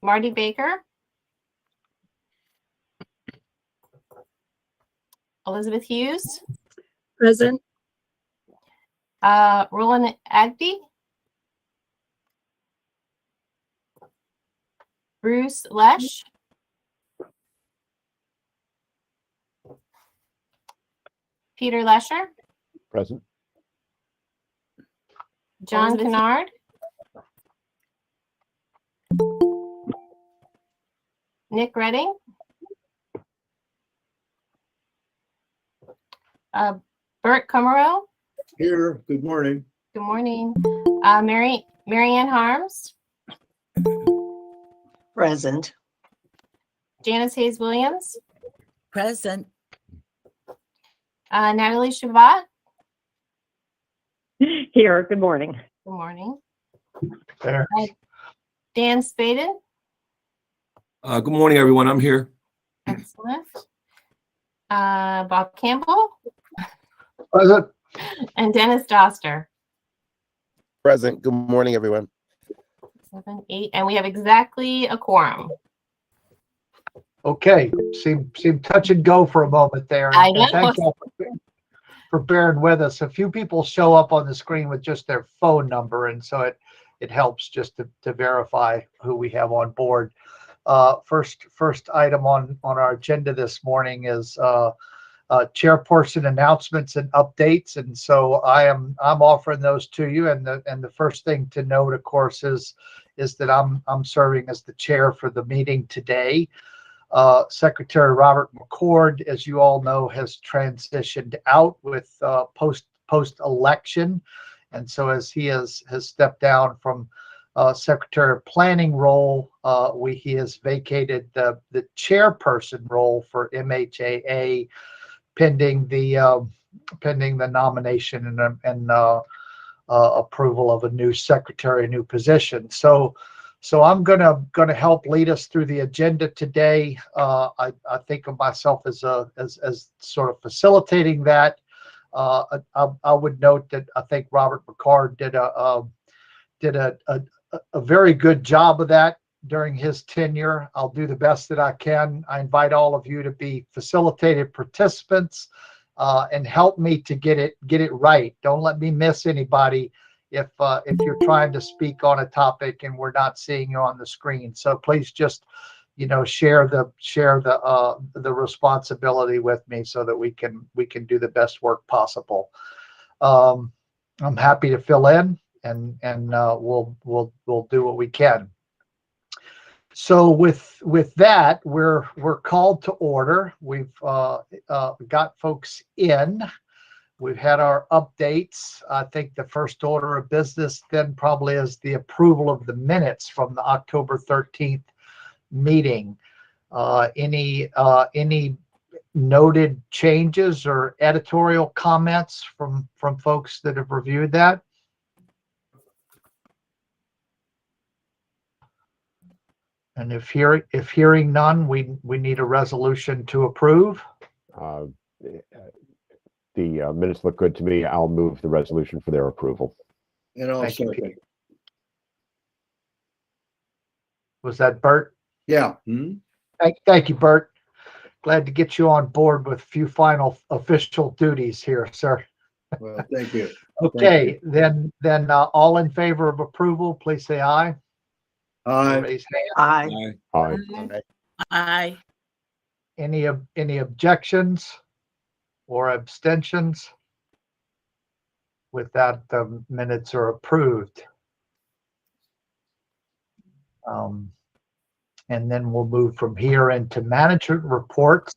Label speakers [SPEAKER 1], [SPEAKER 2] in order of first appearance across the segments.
[SPEAKER 1] Marty Baker. Elizabeth Hughes.
[SPEAKER 2] Present.
[SPEAKER 1] Roland Agby. Bruce Lesh. Peter Lesher.
[SPEAKER 3] Present.
[SPEAKER 1] John Kennard. Nick Redding. Bert Comerow.
[SPEAKER 4] Here, good morning.
[SPEAKER 1] Good morning. Marianne Harms.
[SPEAKER 5] Present.
[SPEAKER 1] Janice Hayes Williams.
[SPEAKER 2] Present.
[SPEAKER 1] Natalie Shabbat.
[SPEAKER 6] Here, good morning.
[SPEAKER 1] Good morning.
[SPEAKER 4] There.
[SPEAKER 1] Dan Spaden.
[SPEAKER 7] Good morning, everyone. I'm here.
[SPEAKER 1] Excellent. Bob Campbell.
[SPEAKER 4] Present.
[SPEAKER 1] And Dennis Doster.
[SPEAKER 3] Present. Good morning, everyone.
[SPEAKER 1] 7, 8, and we have exactly a quorum.
[SPEAKER 4] Okay, seemed touch and go for a moment there.
[SPEAKER 1] I
[SPEAKER 4] And
[SPEAKER 1] know.
[SPEAKER 4] thank you all for bearing with us. A few people show up on the screen with just their phone number, and so it helps just to verify who we have on board. First item on our agenda this morning is chairperson announcements and updates, and so I'm offering those to you. And the first thing to note, of course, is that I'm serving as the chair for the meeting today. Secretary Robert McCord, as you all know, has transitioned out with post election, and so as he has stepped down from Secretary of Planning role, he has vacated the chairperson role for MHAA pending the nomination and approval of a new secretary, a new position. So I'm gonna help lead us through the agenda today. I think of myself as sort of facilitating that. I would note that I think Robert McCord did a very good job of that during his tenure. I'll do the best that I can. I invite all of you to be facilitated participants and help me to get it right. Don't let me miss anybody if you're trying to speak on a topic and we're not seeing you on the screen. So please just share the responsibility with me so that we can do the best work possible. I'm happy to fill in and we'll do what we can. So with that, we're called to order. We've got folks in. We've had our updates. I think the first order of business then probably is the approval of the minutes from the October 13th meeting. Any noted changes or editorial comments from folks that have reviewed that? And if hearing none, we need a resolution to approve.
[SPEAKER 3] The minutes look good to me. I'll move the resolution for their approval.
[SPEAKER 4] And I'll second. Was that Bert?
[SPEAKER 8] Yeah.
[SPEAKER 4] Thank you, Bert. Glad to get you on board with a few final official duties here, sir.
[SPEAKER 8] Well, thank you.
[SPEAKER 4] Okay, then all in favor of approval, please say aye.
[SPEAKER 8] Aye.
[SPEAKER 4] Raise hand.
[SPEAKER 5] Aye.
[SPEAKER 3] Aye.
[SPEAKER 2] Aye.
[SPEAKER 4] Any objections or abstentions? With that, the minutes are approved. And then we'll move from here into management reports,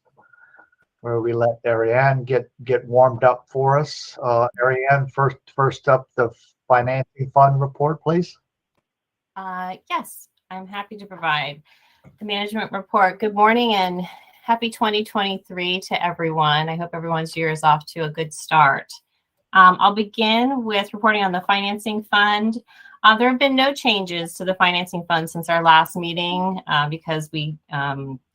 [SPEAKER 4] where we let Ariane get warmed up for us. Ariane, first up, the financing fund report, please.
[SPEAKER 1] Yes, I'm happy to provide the management report. Good morning and happy 2023 to everyone. I hope everyone's year is off to a good start. I'll begin with reporting on the financing fund. There have been no changes to the financing fund since our last meeting because we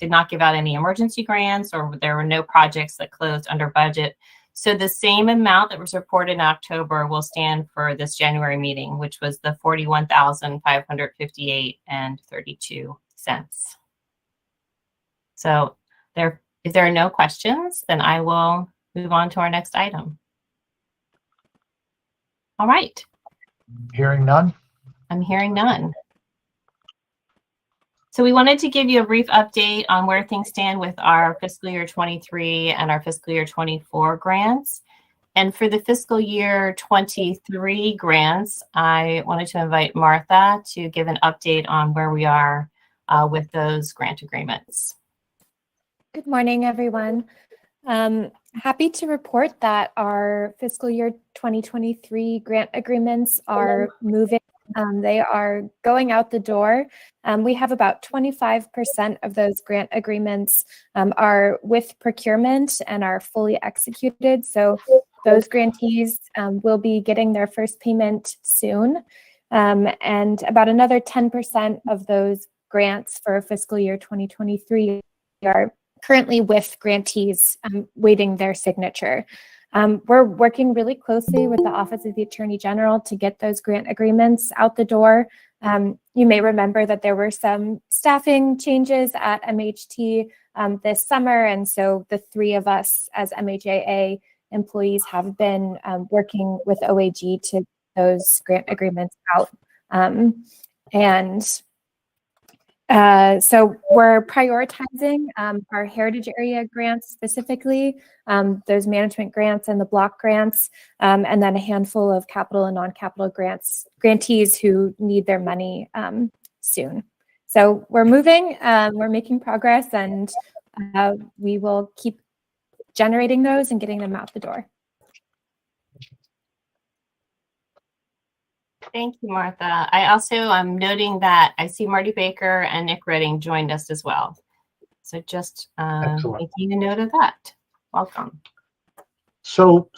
[SPEAKER 1] did not give out any emergency grants, or there were no projects that closed under budget. So the same amount that was reported in October will stand for this January meeting, which was the $41,558.32. sense. So if there are no questions, then I will move on to our next item. All right,
[SPEAKER 4] Hearing none?
[SPEAKER 1] I'm hearing none. So we wanted to give you a brief update on where things stand with our fiscal year 23 and our fiscal year 24 grants. And for the fiscal year 23 grants, I wanted to invite Martha to give an update on where we are with those grant agreements.
[SPEAKER 5] Good morning, everyone. Happy to report that our fiscal year 2023 grant agreements are moving. They are going out the door. We have about 25% of those grant agreements are with procurement and are fully executed. So those grantees will be getting their first payment soon. And about another 10% of those grants for fiscal year 2023 are currently with grantees waiting their signature. We're working really closely with the Office of the Attorney General to get those grant agreements out the door. You may remember that there were some staffing changes at MHT this summer, and so the three of us as MHAA employees have been working with OAG to get those grant agreements out. So we're prioritizing our heritage area grants specifically, those management grants and the block grants, and then a handful of capital and non-capital grantees who need their money soon. So we're moving, we're making progress, and we will keep generating those and getting them out the door.
[SPEAKER 1] Thank you, Martha. I also am noting that I see Marty Baker and Nick Redding joined us as well. So just
[SPEAKER 4] Excellent.
[SPEAKER 1] making a note of that. Welcome.
[SPEAKER 4] So,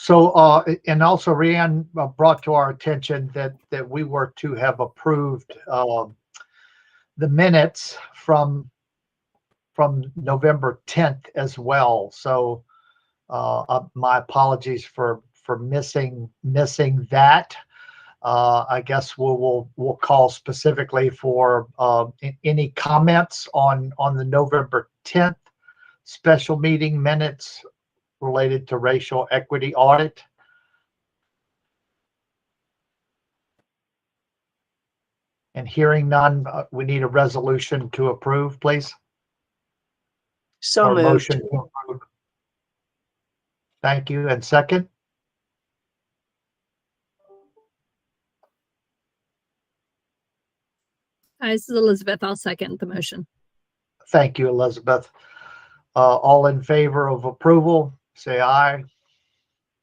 [SPEAKER 4] and also Rhiannon brought to our attention that we were to have approved the minutes from November 10th as well. So, my apologies for missing that. I guess we'll call specifically for any comments on the November 10th special meeting minutes related to racial equity audit. And hearing none, we need a resolution to approve, please.
[SPEAKER 2] So
[SPEAKER 4] Or
[SPEAKER 2] moved.
[SPEAKER 4] motion to approve. Thank you. And second?
[SPEAKER 6] Hi, this is Elizabeth. I'll second the motion.
[SPEAKER 4] Thank you, Elizabeth. All in favor of approval, say aye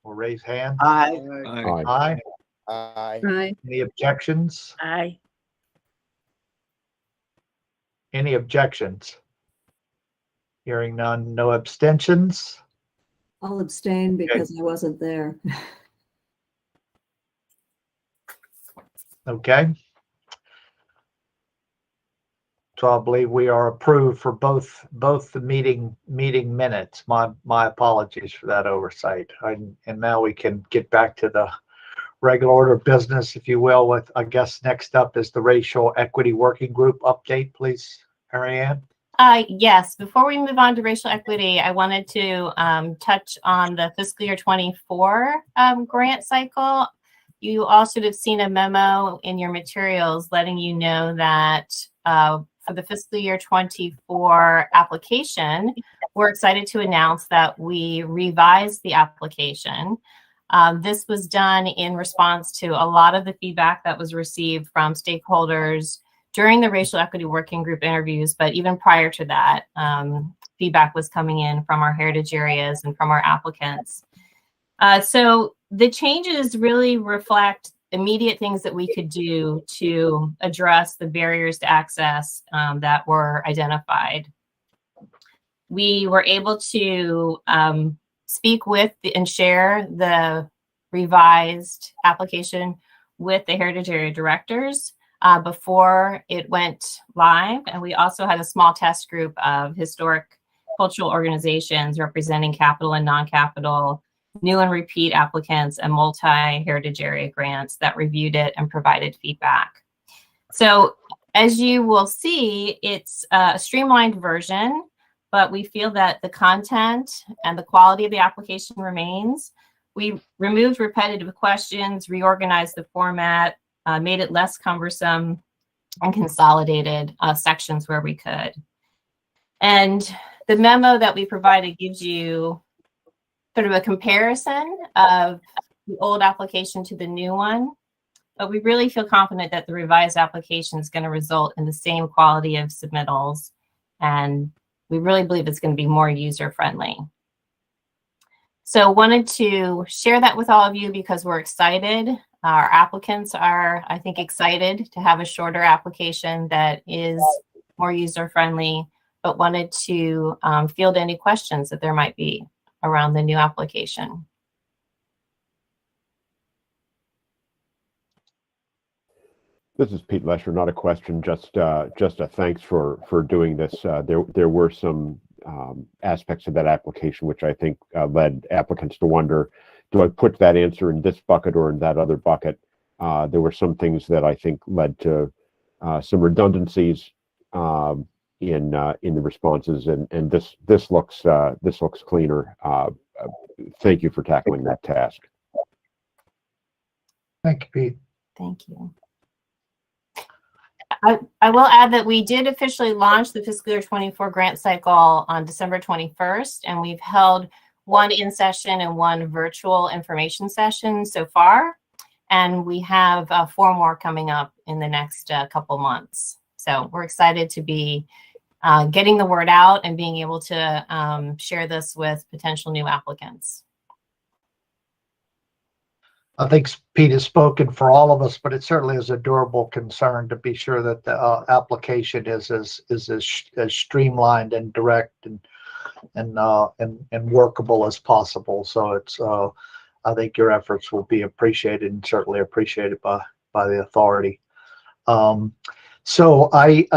[SPEAKER 4] or raise hand.
[SPEAKER 2] Aye.
[SPEAKER 7] Aye.
[SPEAKER 4] Aye.
[SPEAKER 8] Aye.
[SPEAKER 6] Aye.
[SPEAKER 4] Any objections?
[SPEAKER 2] Aye.
[SPEAKER 4] Any objections? Hearing none, no abstentions.
[SPEAKER 9] I'll abstain because I wasn't there.
[SPEAKER 4] Okay. So I believe we are approved for both the meeting minutes. My apologies for that oversight. And now we can get back to the regular order of business, if you will, with, I guess, next up is the Racial Equity Working Group update, please, Marianne.
[SPEAKER 1] Yes, before we move on to racial equity, I wanted to touch on the fiscal year 24 grant cycle. You all should have seen a memo in your materials letting you know that for the fiscal year 24 application, we're excited to announce that we revised the application. This was done in response to a lot of the feedback that was received from stakeholders during the racial equity working group interviews, but even prior to that, feedback was coming in from our heritage areas and from our applicants. So the changes really reflect immediate things that we could do to address the barriers to access that were identified. We were able to speak with and share the revised application with the heritage area directors before it went live. And we also had a small test group of historic cultural organizations representing capital and non-capital, new and repeat applicants, and multi-heritage area grants that reviewed it and provided feedback. So as you will see, it's a streamlined version, but we feel that the content and the quality of the application remains. We removed repetitive questions, reorganized the format, made it less cumbersome, and consolidated sections where we could. And the memo that we provided gives you sort of a comparison of the old application to the new one. But we really feel confident that the revised application is going to result in the same quality of submittals. And we really believe it's going to be more user-friendly. So wanted to share that with all of you because we're excited. Our applicants are, I think, excited to have a shorter application that is more user-friendly, but wanted to field any questions that there might be around the new application.
[SPEAKER 3] This is Pete Lesher, not a question, just a thanks for doing this. There were some aspects of that application which I think led applicants to wonder, do I put that answer in this bucket or in that other bucket? There were some things that I think led to some redundancies in the responses, and this looks cleaner. Thank you for tackling that task.
[SPEAKER 4] Thank you, Pete.
[SPEAKER 1] Thank you. I will add that we did officially launch the fiscal year 24 grant cycle on December 21st, and we've held one in-session and one virtual information session so far. And we have 4 more coming up in the next couple months. So we're excited to be getting the word out and being able to share this with potential new applicants.
[SPEAKER 4] I think Pete has spoken for all of us, but it certainly is a durable concern to be sure that the application is as streamlined and direct and workable as possible. So it's I think your efforts will be appreciated and certainly appreciated by the authority. So I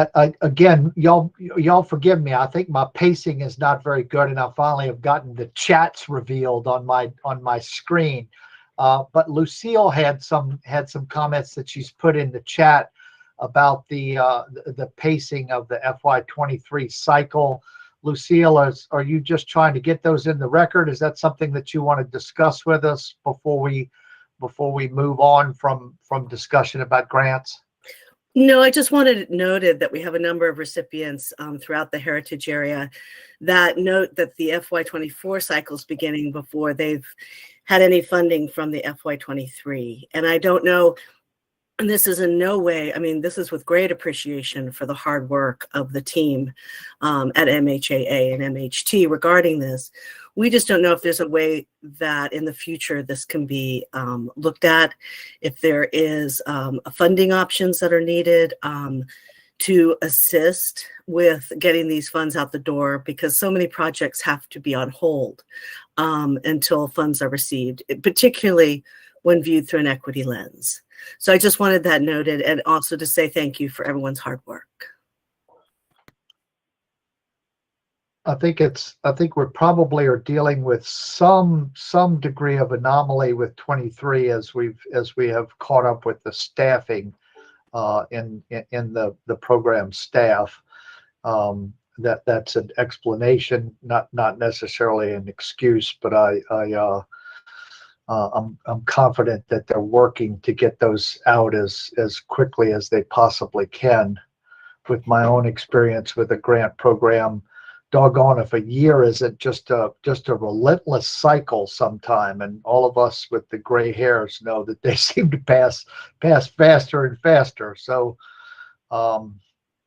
[SPEAKER 4] again, y'all forgive me. I think my pacing is not very good, and I finally have gotten the chats revealed on my screen. But Lucille had some comments that she's put in the chat about the pacing of the FY23 cycle. Lucille, are you just trying to get those in the record? Is that something that you want to discuss with us before we move on from discussion about grants?
[SPEAKER 2] No, I just wanted it noted that we have a number of recipients throughout the heritage area that note that the FY24 cycle is beginning before they've had any funding from the FY23. And I don't know, and this is in no way, I mean, this is with great appreciation for the hard work of the team at MHAA and MHT regarding this. We just don't know if there's a way that in the future this can be looked at, if there is funding options that are needed to assist with getting these funds out the door, because so many projects have to be on hold until funds are received, particularly when viewed through an equity lens. So I just wanted that noted, and also to say thank you for everyone's hard work.
[SPEAKER 4] I think we probably are dealing with some degree of anomaly with 23 as we have caught up with the staffing in the program staff. That's an explanation, not necessarily an excuse, but I'm confident that they're working to get those out as quickly as they possibly can. With my own experience with a grant program, doggone if a year isn't just a relentless cycle sometime, and all of us with the gray hairs know that they seem to pass faster and faster. So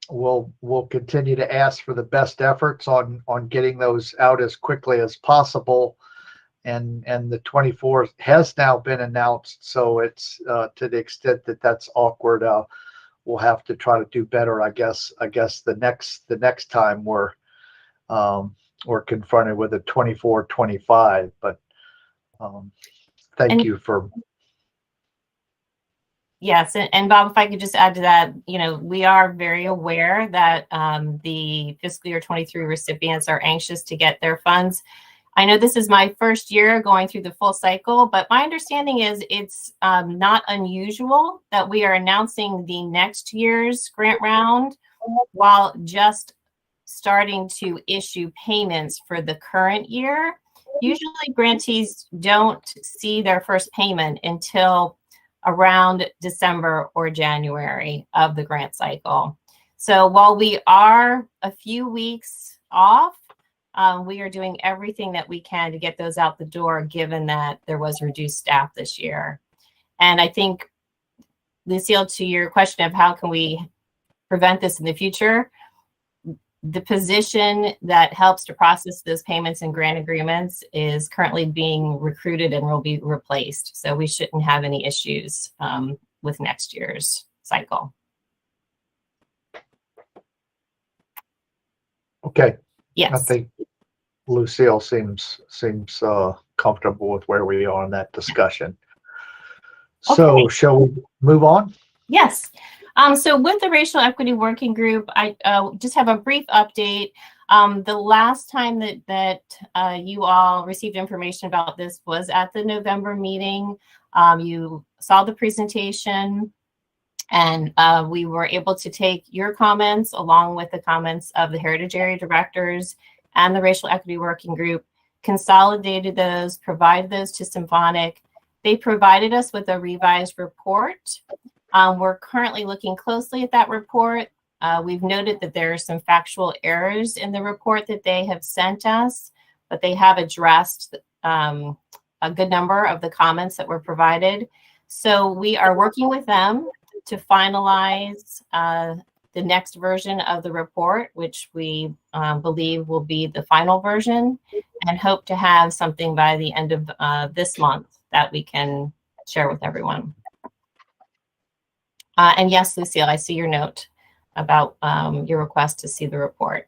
[SPEAKER 4] we'll continue to ask for the best efforts on getting those out as quickly as possible. And the 24 has now been announced, so it's to the extent that that's awkward, we'll have to try to do better. I guess the next time we're confronted with a 24-25. But thank you for.
[SPEAKER 1] Yes, and Bob, if I could just add to that, we are very aware that the fiscal year 23 recipients are anxious to get their funds. I know this is my first year going through the full cycle, but my understanding is it's not unusual that we are announcing the next year's grant round while just starting to issue payments for the current year. Usually grantees don't see their first payment until around December or January of the grant cycle. So while we are a few weeks off, we are doing everything that we can to get those out the door, given that there was reduced staff this year. And I think, Lucille, to your question of how can we prevent this in the future, the position that helps to process those payments and grant agreements is currently being recruited and will be replaced. So we shouldn't have any issues with next year's cycle.
[SPEAKER 4] Okay.
[SPEAKER 1] Yes.
[SPEAKER 4] I think Lucille seems comfortable with where we are in that discussion. So
[SPEAKER 1] Okay.
[SPEAKER 4] shall we move on?
[SPEAKER 1] Yes. So with the Racial Equity Working Group, I just have a brief update. The last time that you all received information about this was at the November meeting. You saw the presentation, and we were able to take your comments along with the comments of the Heritage Area Directors and the Racial Equity Working Group, consolidated those, provided those to Symphonic. They provided us with a revised report. We're currently looking closely at that report. We've noted that there are some factual errors in the report that they have sent us, but they have addressed a good number of the comments that were provided. So we are working with them to finalize the next version of the report, which we believe will be the final version, and hope to have something by the end of this month that we can share with everyone. And yes, Lucille, I see your note about your request to see the report.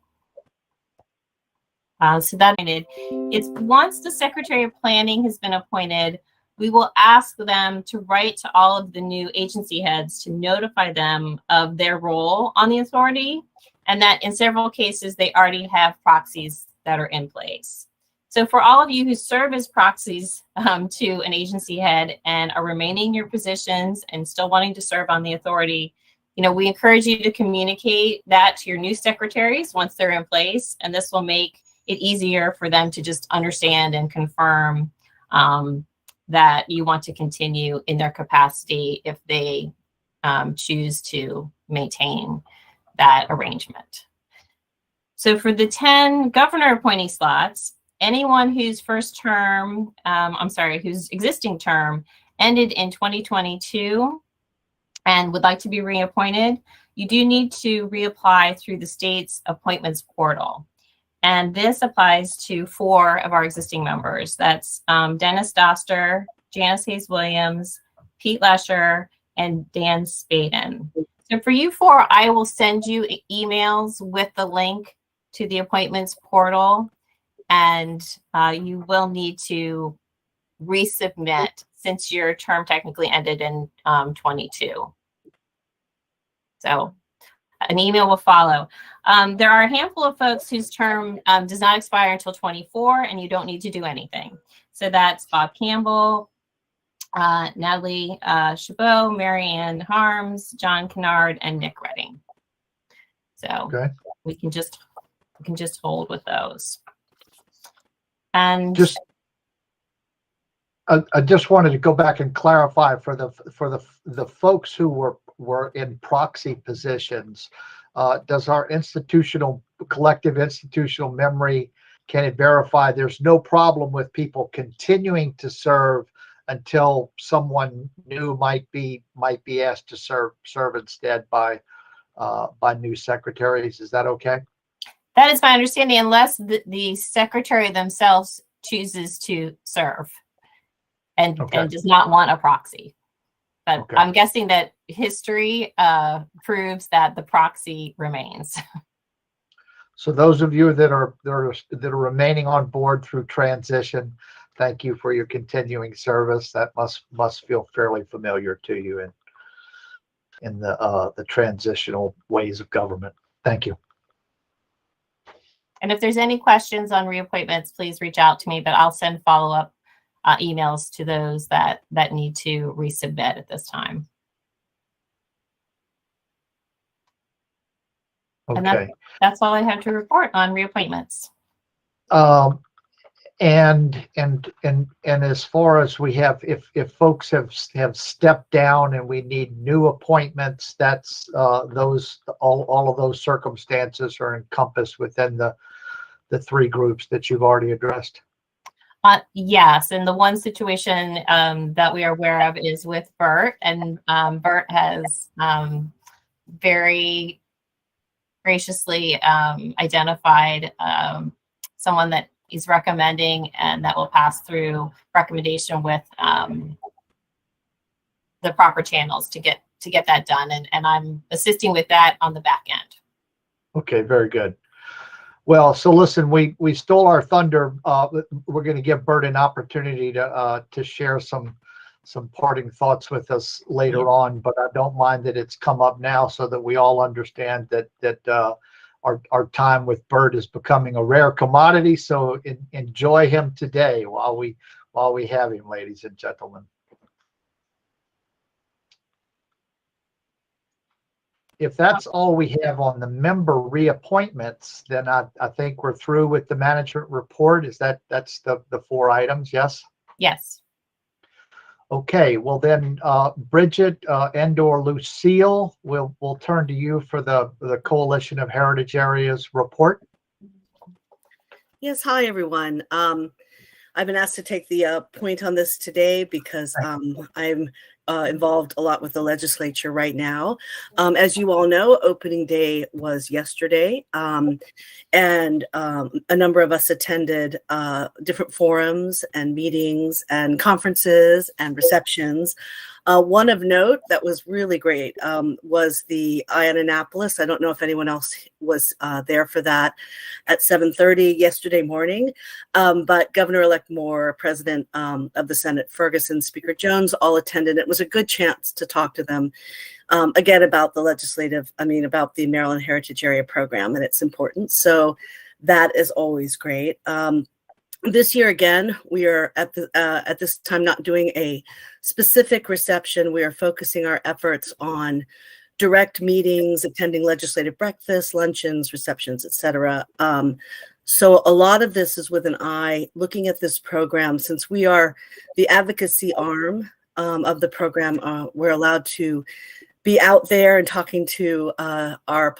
[SPEAKER 1] So that it's once the Secretary of Planning has been appointed, we will ask them to write to all of the new agency heads to notify them of their role on the authority, and that in several cases, they already have proxies that are in place. So for all of you who serve as proxies to an agency head and are remaining in your positions and still wanting to serve on the authority, we encourage you to communicate that to your new secretaries once they're in place, and this will make it easier for them to just understand and confirm that you want to continue in their capacity if they choose to maintain that arrangement. So for the 10 governor appointee slots, anyone whose whose existing term ended in 2022 and would like to be reappointed, you do need to reapply through the state's appointments portal. And this applies to 4 of our existing members. That's Dennis Doster, Janice Hayes Williams, Pete Lesher, and Dan Spaden. So for you 4, I will send you emails with the link to the appointments portal, and you will need to resubmit since your term technically ended in 22. So an email will follow. There are a handful of folks whose term does not expire until 24, and you don't need to do anything. So that's Bob Campbell, Natalie Chabot, Marianne Harms, John Kennard, and Nick Redding. So
[SPEAKER 4] Okay.
[SPEAKER 1] we can just hold with those. And
[SPEAKER 4] I just wanted to go back and clarify for the folks who were in proxy positions. Does our collective institutional memory, can it verify there's no problem with people continuing to serve until someone new might be asked to serve instead by new secretaries? Is that okay?
[SPEAKER 1] that is my understanding, unless the secretary themselves chooses to serve and does not want a proxy. But
[SPEAKER 4] Okay.
[SPEAKER 1] I'm guessing that history proves that the proxy remains.
[SPEAKER 4] So those of you that are remaining on board through transition, thank you for your continuing service. That must feel fairly familiar to you in the transitional ways of government. Thank you.
[SPEAKER 1] And if there's any questions on reappointments, please reach out to me, but I'll send follow-up emails to those that need to resubmit at this time. And
[SPEAKER 4] Okay.
[SPEAKER 1] that's all I have to report on reappointments.
[SPEAKER 4] And as far as we have, if folks have stepped down and we need new appointments, that's all of those circumstances are encompassed within the three groups that you've already addressed.
[SPEAKER 1] Yes, and the one situation that we are aware of is with Bert, and Bert has very graciously identified someone that he's recommending, and that will pass through recommendation with the proper channels to get that done, and I'm assisting with that on the back end.
[SPEAKER 4] Okay, very good. Well, so listen, we stole our thunder. We're going to give Bert an opportunity to share some parting thoughts with us later on, but I don't mind that it's come up now so that we all understand that our time with Bert is becoming a rare commodity. So enjoy him today while we have him, ladies and gentlemen. If that's all we have on the member reappointments, then I think we're through with the management report. That's the 4 items? Yes.
[SPEAKER 1] Yes.
[SPEAKER 4] Okay, well then, Bridget and/or Lucille, we'll turn to you for the Coalition of Heritage Areas report.
[SPEAKER 2] Yes, hi everyone. I've been asked to take the point on this today because I'm involved a lot with the legislature right now. As you all know, opening day was yesterday, and a number of us attended different forums and meetings and conferences and receptions. One of note that was really great was the Eye on Annapolis. I don't know if anyone else was there for that at 7:30 yesterday morning, but Governor-elect Moore, President of the Senate Ferguson, Speaker Jones all attended. It was a good chance to talk to them again about about the Maryland Heritage Area Program and its importance. So that is always great. This year, again, we are at this time not doing a specific reception. We are focusing our efforts on direct meetings, attending legislative breakfasts, luncheons, receptions, etc. So a lot of this is with an eye looking at this program. Since we are the advocacy arm of the program, we're allowed to be out there and talking to our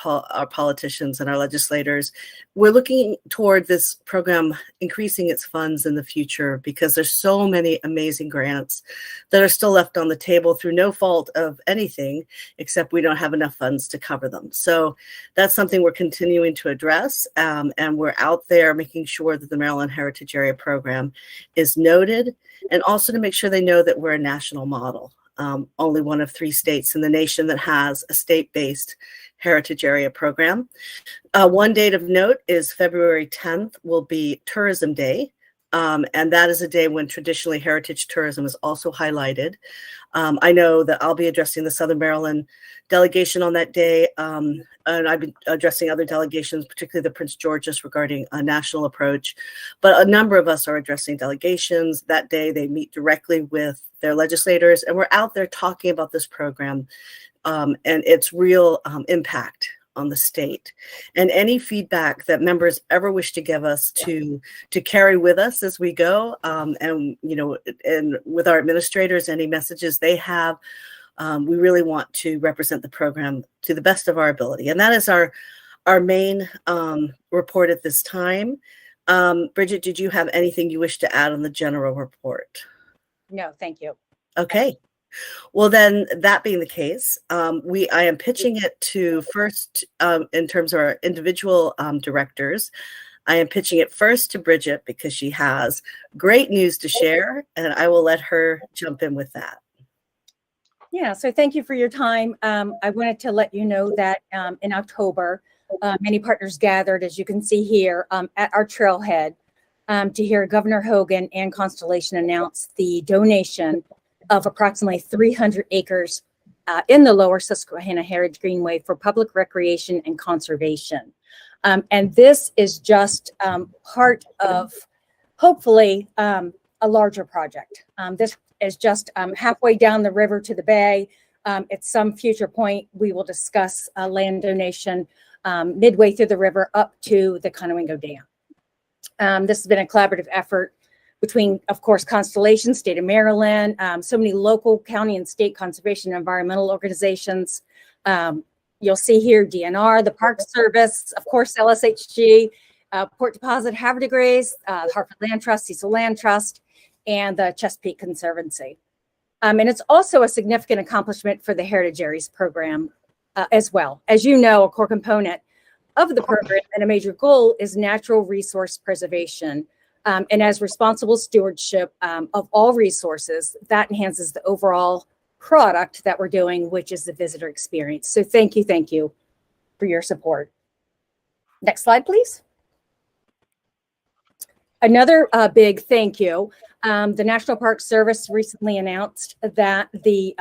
[SPEAKER 2] politicians and our legislators. We're looking toward this program increasing its funds in the future because there's so many amazing grants that are still left on the table through no fault of anything, except we don't have enough funds to cover them. So that's something we're continuing to address, and we're out there making sure that the Maryland Heritage Area Program is noted, and also to make sure they know that we're a national model. Only one of 3 states in the nation that has a state-based heritage area program. One date of note is February 10th will be Tourism Day. And that is a day when traditionally heritage tourism is also highlighted. I know that I'll be addressing the Southern Maryland delegation on that day. And I've been addressing other delegations, particularly the Prince George's, regarding a national approach. But a number of us are addressing delegations. That day, they meet directly with their legislators. And we're out there talking about this program and its real impact on the state, and any feedback that members ever wish to give us to carry with us as we go, and with our administrators, any messages they have, we really want to represent the program to the best of our ability, and that is our main report at this time. Bridget, did you have anything you wish to add on the general report?
[SPEAKER 10] No, thank you.
[SPEAKER 2] Okay. Well, then, that being the case, I am pitching it to first, in terms of our individual directors, I am pitching it first to Bridget because she has great news to share, and I will let her jump in with that.
[SPEAKER 10] Yeah, so thank you for your time. I wanted to let you know that in October, many partners gathered, as you can see here, at our trailhead to hear Governor Hogan and Constellation announce the donation of approximately 300 acres in the Lower Susquehanna Heritage Greenway for public recreation and conservation. And this is just part of, hopefully, a larger project. This is just halfway down the river to the bay. At some future point, we will discuss a land donation midway through the river up to the Conowingo Dam. This has been a collaborative effort between, of course, Constellation, State of Maryland, so many local, county, and state conservation and environmental organizations. You'll see here DNR, the Park Service, of course, LSHG, Port Deposit, Havre de Grace, Hartford Land Trust, Cecil Land Trust, and the Chesapeake Conservancy. And it's also a significant accomplishment for the Heritage Areas program as well. As you know, a core component of the program and a major goal is natural resource preservation. And as responsible stewardship of all resources, that enhances the overall product that we're doing, which is the visitor experience. So thank you for your support. Next slide, please. Another big thank you. The National Park Service recently announced that the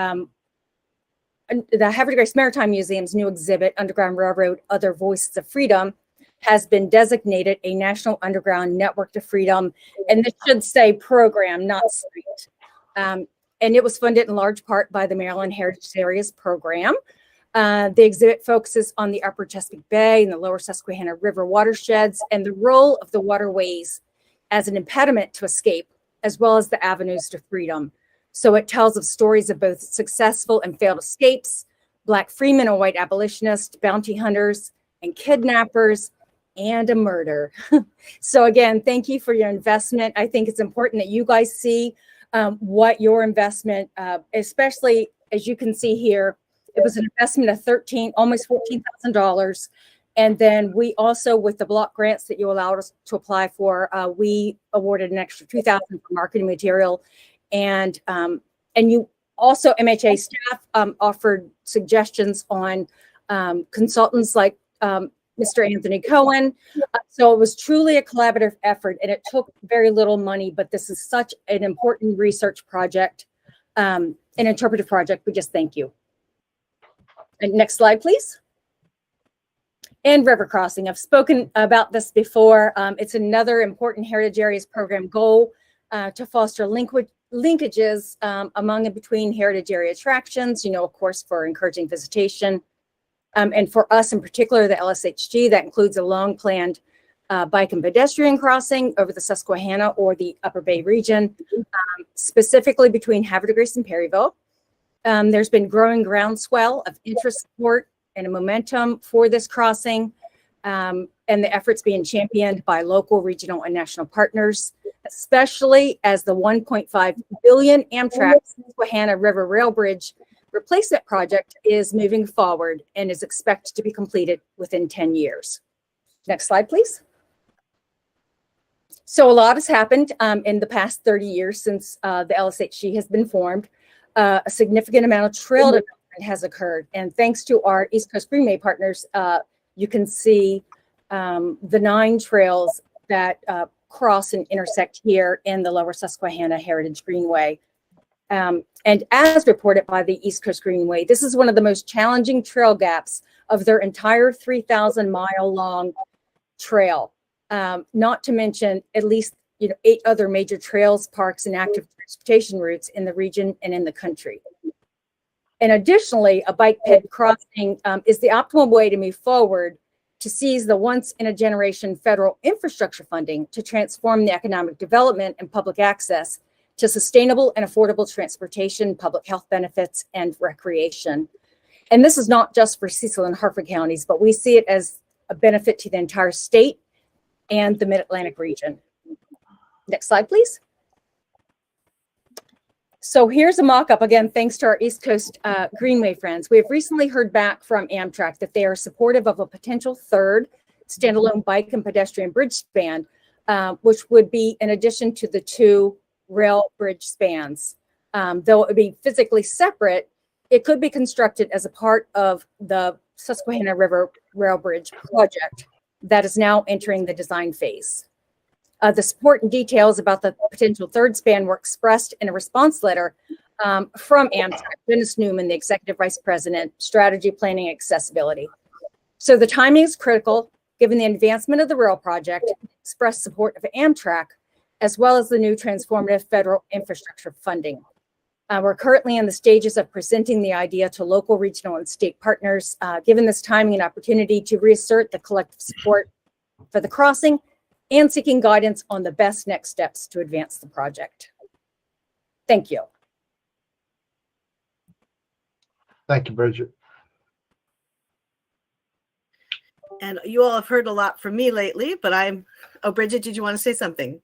[SPEAKER 10] Havre de Grace Maritime Museum's new exhibit, Underground Railroad, Other Voices of Freedom, has been designated a National Underground Network to Freedom. And this should say program, not street. And it was funded in large part by the Maryland Heritage Areas program. The exhibit focuses on the upper Chesapeake Bay and the lower Susquehanna River watersheds and the role of the waterways as an impediment to escape, as well as the avenues to freedom. So it tells of stories of both successful and failed escapes, Black freemen and white abolitionists, bounty hunters and kidnappers, and a murder. So again, thank you for your investment. I think it's important that you guys see what your investment, especially as you can see here, it was an investment of almost $14,000. And then we also, with the block grants that you allowed us to apply for, we awarded an extra $2,000 for marketing material. And you also, MHA staff offered suggestions on consultants like Mr. Anthony Cohen. So it was truly a collaborative effort, and it took very little money, but this is such an important research project, an interpretive project. We just thank you. And next slide, please. And river crossing. I've spoken about this before. It's another important Heritage Areas program goal to foster linkages among and between heritage area attractions, of course, for encouraging visitation. And for us in particular, the LSHG, that includes a long planned bike and pedestrian crossing over the Susquehanna or the Upper Bay region, specifically between Havre de Grace and Perryville. There's been growing groundswell of interest, support, and a momentum for this crossing, and the efforts being championed by local, regional, and national partners, especially as the $1.5 billion Amtrak Susquehanna River Rail Bridge replacement project is moving forward and is expected to be completed within 10 years. Next slide, please. So a lot has happened in the past 30 years since the LSHG has been formed. A significant amount of trail development has occurred. And thanks to our East Coast Greenway partners, you can see the 9 trails that cross and intersect here in the Lower Susquehanna Heritage Greenway. And as reported by the East Coast Greenway, this is one of the most challenging trail gaps of their entire 3,000-mile long trail. Not to mention at least 8 other major trails, parks, and active transportation routes in the region and in the country. And additionally, a bike ped crossing is the optimal way to move forward to seize the once-in-a-generation federal infrastructure funding to transform the economic development and public access to sustainable and affordable transportation, public health benefits, and recreation. And this is not just for Cecil and Hartford counties, but we see it as a benefit to the entire state and the Mid-Atlantic region. Next slide, please. So here's a mock-up, again, thanks to our East Coast Greenway friends. We have recently heard back from Amtrak that they are supportive of a potential third standalone bike and pedestrian bridge span, which would be in addition to the 2 rail bridge spans. Though it would be physically separate, it could be constructed as a part of the Susquehanna River Rail Bridge project that is now entering the design phase. The support and details about the potential third span were expressed in a response letter from Amtrak, Dennis Newman, the Executive Vice President, Strategy, Planning, Accessibility. So the timing is critical given the advancement of the rail project, expressed support of Amtrak, as well as the new transformative federal infrastructure funding. We're currently in the stages of presenting the idea to local, regional, and state partners, given this timing and opportunity to reassert the collective support for the crossing and seeking guidance on the best next steps to advance the project. Thank you.
[SPEAKER 4] Thank you, Bridget.
[SPEAKER 2] And you all have heard a lot from me lately, but oh, Bridget, did you want to say something?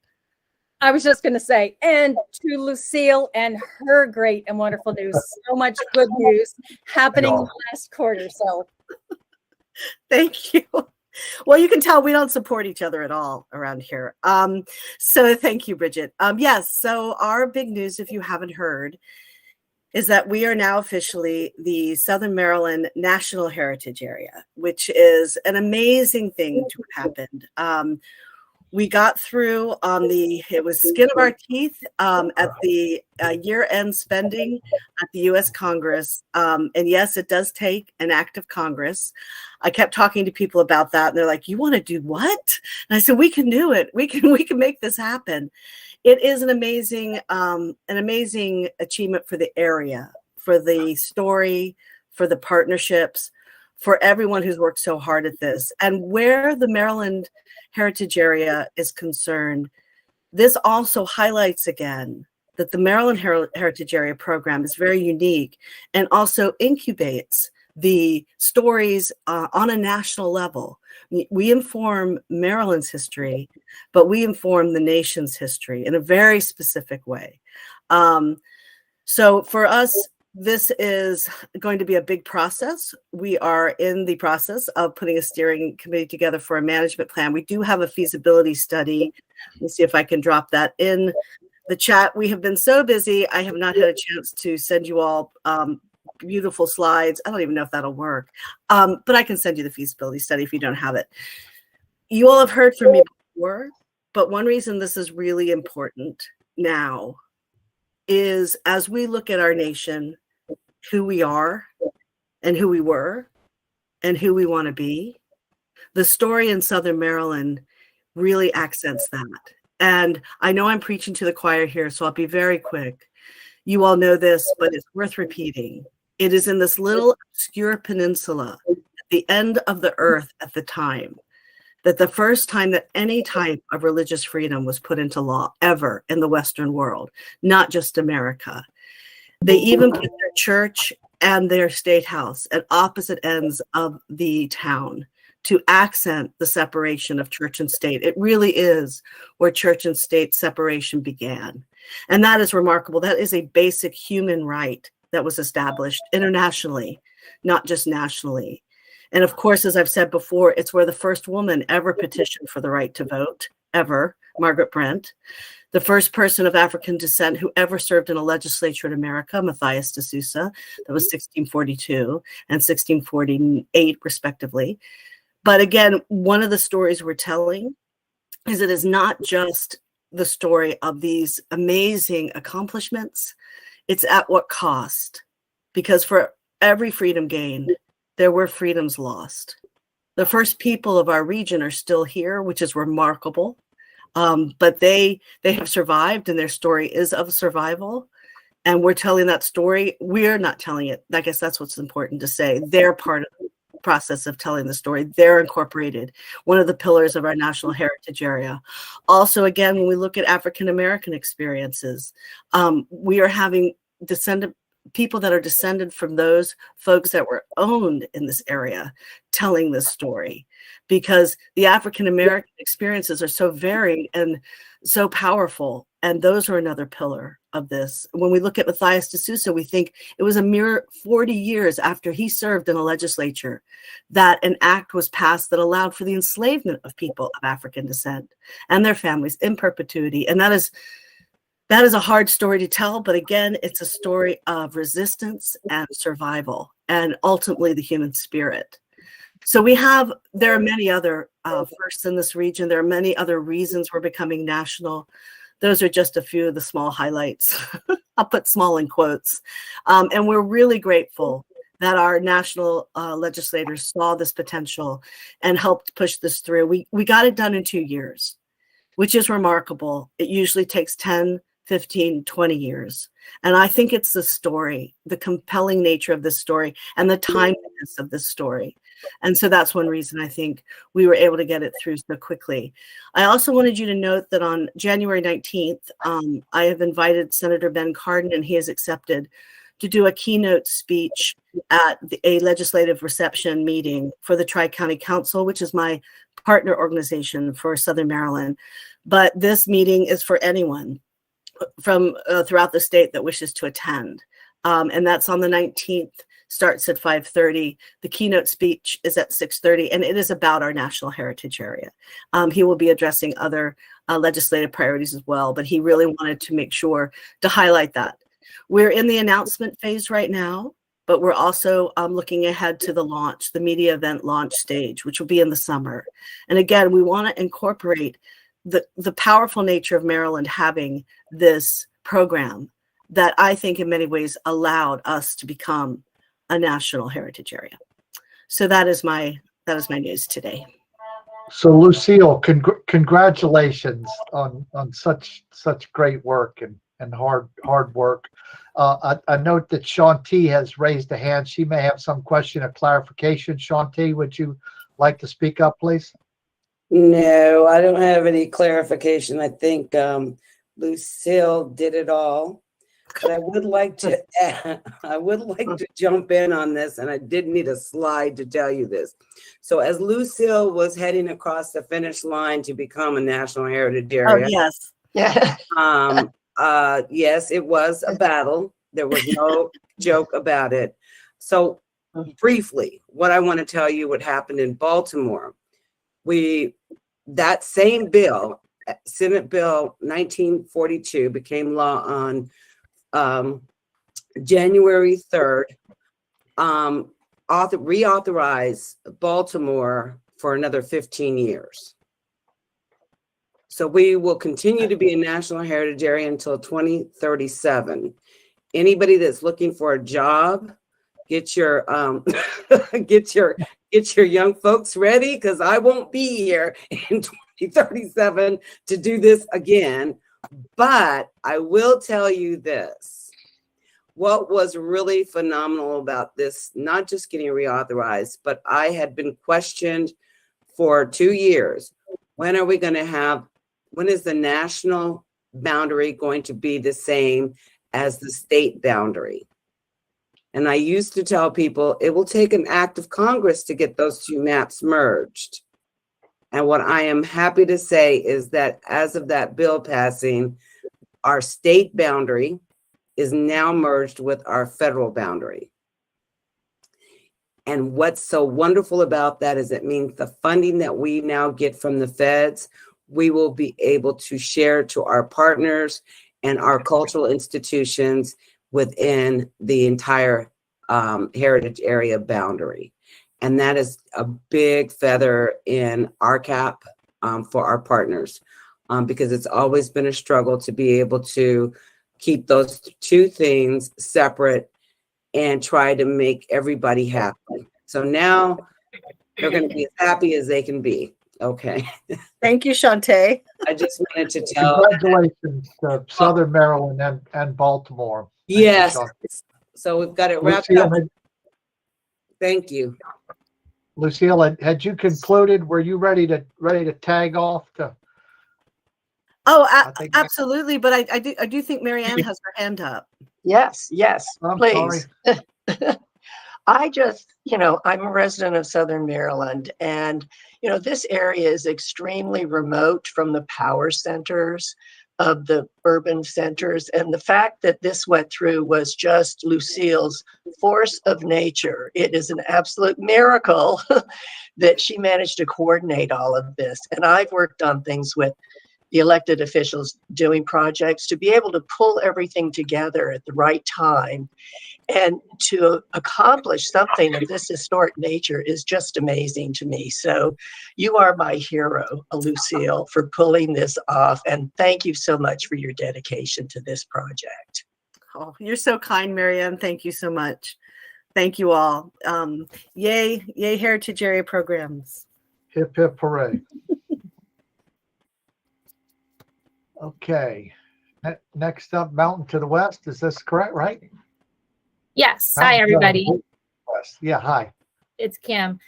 [SPEAKER 10] I was just going to say, and to Lucille and her great and wonderful news, so much good news happening last quarter. So
[SPEAKER 2] thank you. Well, you can tell we don't support each other at all around here. So thank you, Bridget. Yes, so our big news, if you haven't heard, is that we are now officially the Southern Maryland National Heritage Area, which is an amazing thing to have happened. We got through on it was skin of our teeth at the year-end spending at the U.S. Congress. And yes, it does take an act of Congress. I kept talking to people about that, and they're like, "You want to do what?" And I said, "We can do it. We can make this happen." It is an amazing achievement for the area, for the story, for the partnerships, for everyone who's worked so hard at this. And where the Maryland Heritage Area is concerned, this also highlights again that the Maryland Heritage Area program is very unique and also incubates the stories on a national level. We inform Maryland's history, but we inform the nation's history in a very specific way. So for us, this is going to be a big process. We are in the process of putting a steering committee together for a management plan. We do have a feasibility study. Let me see if I can drop that in the chat. We have been so busy. I have not had a chance to send you all beautiful slides. I don't even know if that'll work, but I can send you the feasibility study if you don't have it. You all have heard from me before, but one reason this is really important now is as we look at our nation, who we are and who we were and who we want to be, the story in Southern Maryland really accents that. And I know I'm preaching to the choir here, so I'll be very quick. You all know this, but it's worth repeating. It is in this little obscure peninsula at the end of the earth at the time that the first time that any type of religious freedom was put into law ever in the Western world, not just America. They even put their church and their state house at opposite ends of the town to accent the separation of church and state. It really is where church and state separation began. And that is remarkable. That is a basic human right that was established internationally, not just nationally. And of course, as I've said before, it's where the first woman ever petitioned for the right to vote, ever, Margaret Brent. The first person of African descent who ever served in a legislature in America, Matthias de Sousa, that was 1642 and 1648, respectively. But again, one of the stories we're telling is it is not just the story of these amazing accomplishments. It's at what cost? Because for every freedom gained, there were freedoms lost. The first people of our region are still here, which is remarkable. But they have survived, and their story is of survival. And we're telling that story. We're not telling it. I guess that's what's important to say. They're part of the process of telling the story. They're incorporated, one of the pillars of our national heritage area. Also, again, when we look at African American experiences, we are having people that are descended from those folks that were owned in this area telling this story, because the African American experiences are so varied and so powerful. And those are another pillar of this. When we look at Matthias de Sousa, we think it was a mere 40 years after he served in a legislature that an act was passed that allowed for the enslavement of people of African descent and their families in perpetuity. And that is a hard story to tell, but again, it's a story of resistance and survival, and ultimately the human spirit. So there are many other firsts in this region. There are many other reasons we're becoming national. Those are just a few of the small highlights. I'll put small in quotes. And we're really grateful that our national legislators saw this potential and helped push this through. We got it done in 2 years, which is remarkable. It usually takes 10, 15, 20 years. And I think it's the story, the compelling nature of this story and the timeliness of this story. And so that's one reason I think we were able to get it through so quickly. I also wanted you to note that on January 19th, I have invited Senator Ben Cardin, and he has accepted, to do a keynote speech at a legislative reception meeting for the Tri-County Council, which is my partner organization for Southern Maryland. But this meeting is for anyone from throughout the state that wishes to attend. And that's on the 19th, starts at 5:30. The keynote speech is at 6:30, and it is about our national heritage area. He will be addressing other legislative priorities as well, but he really wanted to make sure to highlight that. We're in the announcement phase right now, but we're also looking ahead to the launch, the media event launch stage, which will be in the summer. And again, we want to incorporate the powerful nature of Maryland having this program that I think in many ways allowed us to become a national heritage area. So that is my news today.
[SPEAKER 4] So Lucille, congratulations on such great work and hard work. I note that Shanti has raised a hand. She may have some question of clarification. Shanti, would you like to speak up, please?
[SPEAKER 11] No, I don't have any clarification. I think Lucille did it all. But I would like to jump in on this, and I did need a slide to tell you this. So as Lucille was heading across the finish line to become a National Heritage Area,
[SPEAKER 2] Oh, yes.
[SPEAKER 11] Yeah. Yes, it was a battle. There was no joke about it. So briefly, what I want to tell you what happened in Baltimore. That same bill, Senate Bill 1942, became law on January 3rd, reauthorized Baltimore for another 15 years. So we will continue to be a National Heritage Area until 2037. Anybody that's looking for a job, get your get your young folks ready, because I won't be here in 2037 to do this again. But I will tell you this. What was really phenomenal about this, not just getting reauthorized, but I had been questioned for 2 years. When is the national boundary going to be the same as the state boundary? And I used to tell people it will take an act of Congress to get those two maps merged. And what I am happy to say is that as of that bill passing, our state boundary is now merged with our federal boundary. And what's so wonderful about that is it means the funding that we now get from the feds, we will be able to share to our partners and our cultural institutions within the entire heritage area boundary. And that is a big feather in our cap for our partners, because it's always been a struggle to be able to keep those two things separate and try to make everybody happy. So now they're going to be as happy as they can be. Okay.
[SPEAKER 2] Thank you, Shantae.
[SPEAKER 11] I just wanted to tell.
[SPEAKER 4] Congratulations to Southern Maryland and Baltimore.
[SPEAKER 11] Yes. So we've got it wrapped
[SPEAKER 4] Lucille,
[SPEAKER 11] up. Thank you.
[SPEAKER 4] Lucille, had you concluded? Were you ready to tag off to?
[SPEAKER 2] Oh,
[SPEAKER 4] I think-
[SPEAKER 2] absolutely. But I do think Mary Ann has her hand up.
[SPEAKER 12] Yes,
[SPEAKER 4] I'm
[SPEAKER 12] please.
[SPEAKER 4] sorry.
[SPEAKER 12] I'm a resident of Southern Maryland, and, this area is extremely remote from the power centers of the urban centers. And the fact that this went through was just Lucille's force of nature. It is an absolute miracle that she managed to coordinate all of this. And I've worked on things with the elected officials doing projects to be able to pull everything together at the right time and to accomplish something of this historic nature is just amazing to me. So you are my hero, Lucille, for pulling this off. And thank you so much for your dedication to this project.
[SPEAKER 2] Oh, you're so kind, Mary Ann. Thank you so much. Thank you all. Yay Heritage Area programs.
[SPEAKER 4] Hip, hip, hooray. Okay. Next up, Mountain to the West. Is this correct, right?
[SPEAKER 13] Yes.
[SPEAKER 4] Mountain
[SPEAKER 13] Hi,
[SPEAKER 4] to the
[SPEAKER 13] everybody.
[SPEAKER 4] West. Yeah, hi.
[SPEAKER 13] It's Kim.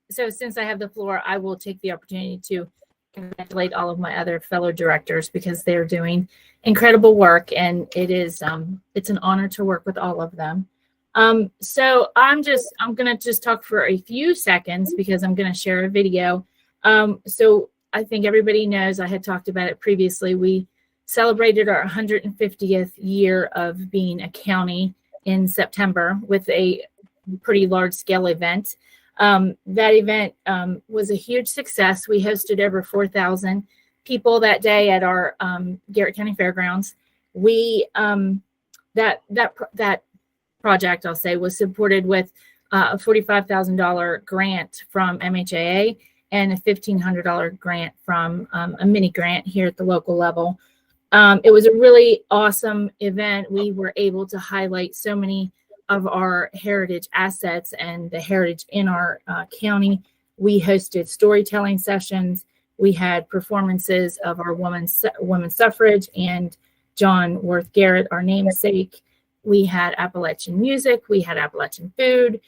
[SPEAKER 13] So since I have the floor, I will take the opportunity to congratulate all of my other fellow directors because they're doing incredible work, and it's an honor to work with all of them. So I'm gonna just talk for a few seconds because I'm gonna share a video. So I think everybody knows, I had talked about it previously. We celebrated our 150th year of being a county in September with a pretty large scale event. That event was a huge success. We hosted over 4,000 people that day at our Garrett County Fairgrounds. We that project, I'll say, was supported with a $45,000 grant from MHAA and a $1,500 grant from a mini grant here at the local level. It was a really awesome event. We were able to highlight so many of our heritage assets and the heritage in our county. We hosted storytelling sessions. We had performances of our women's suffrage and John Worth Garrett, our namesake. We had Appalachian music. We had Appalachian food.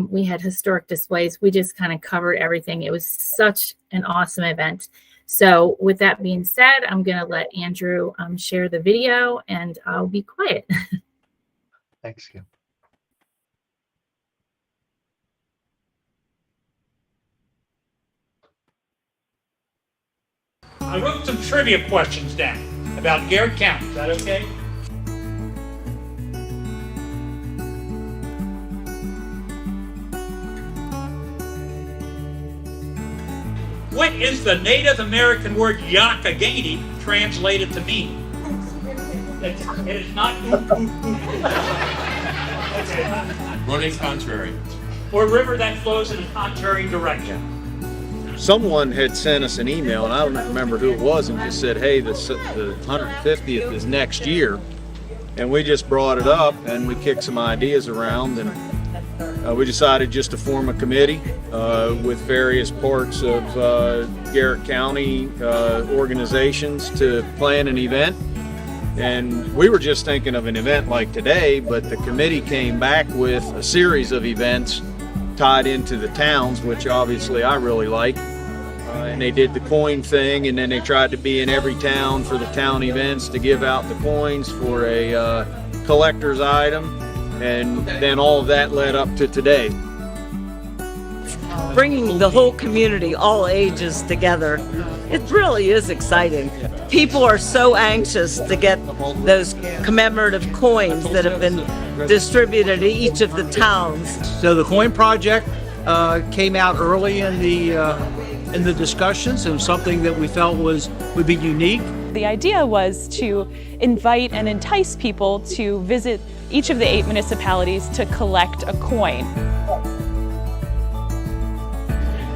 [SPEAKER 13] We had historic displays. We just kind of covered everything. It was such an awesome event. So with that being said, I'm going to let Andrew share the video, and I'll be quiet.
[SPEAKER 4] Thanks, Kim.
[SPEAKER 14] I wrote some trivia questions down about Garrett County. Is that okay? What is the Native American word Yakagani translated to mean? It is not.
[SPEAKER 7] Running contrary.
[SPEAKER 14] Or river that flows in a contrary direction.
[SPEAKER 15] Someone had sent us an email, and I don't remember who it was, and just said, hey, the 150th is next year. And we just brought it up, and we kicked some ideas around, and we decided just to form a committee with various parts of Garrett County organizations to plan an event. And we were just thinking of an event like today, but the committee came back with a series of events tied into the towns, which obviously I really like. And they did the coin thing, and then they tried to be in every town for the town events to give out the coins for a collector's item. And then all of that led up to today.
[SPEAKER 16] Bringing the whole community, all ages together, it really is exciting. People are so anxious to get those commemorative coins that have been distributed to each of the towns.
[SPEAKER 17] So the coin project came out early in the discussions, and something that we felt would be unique.
[SPEAKER 18] The idea was to invite and entice people to visit each of the 8 municipalities to collect a coin.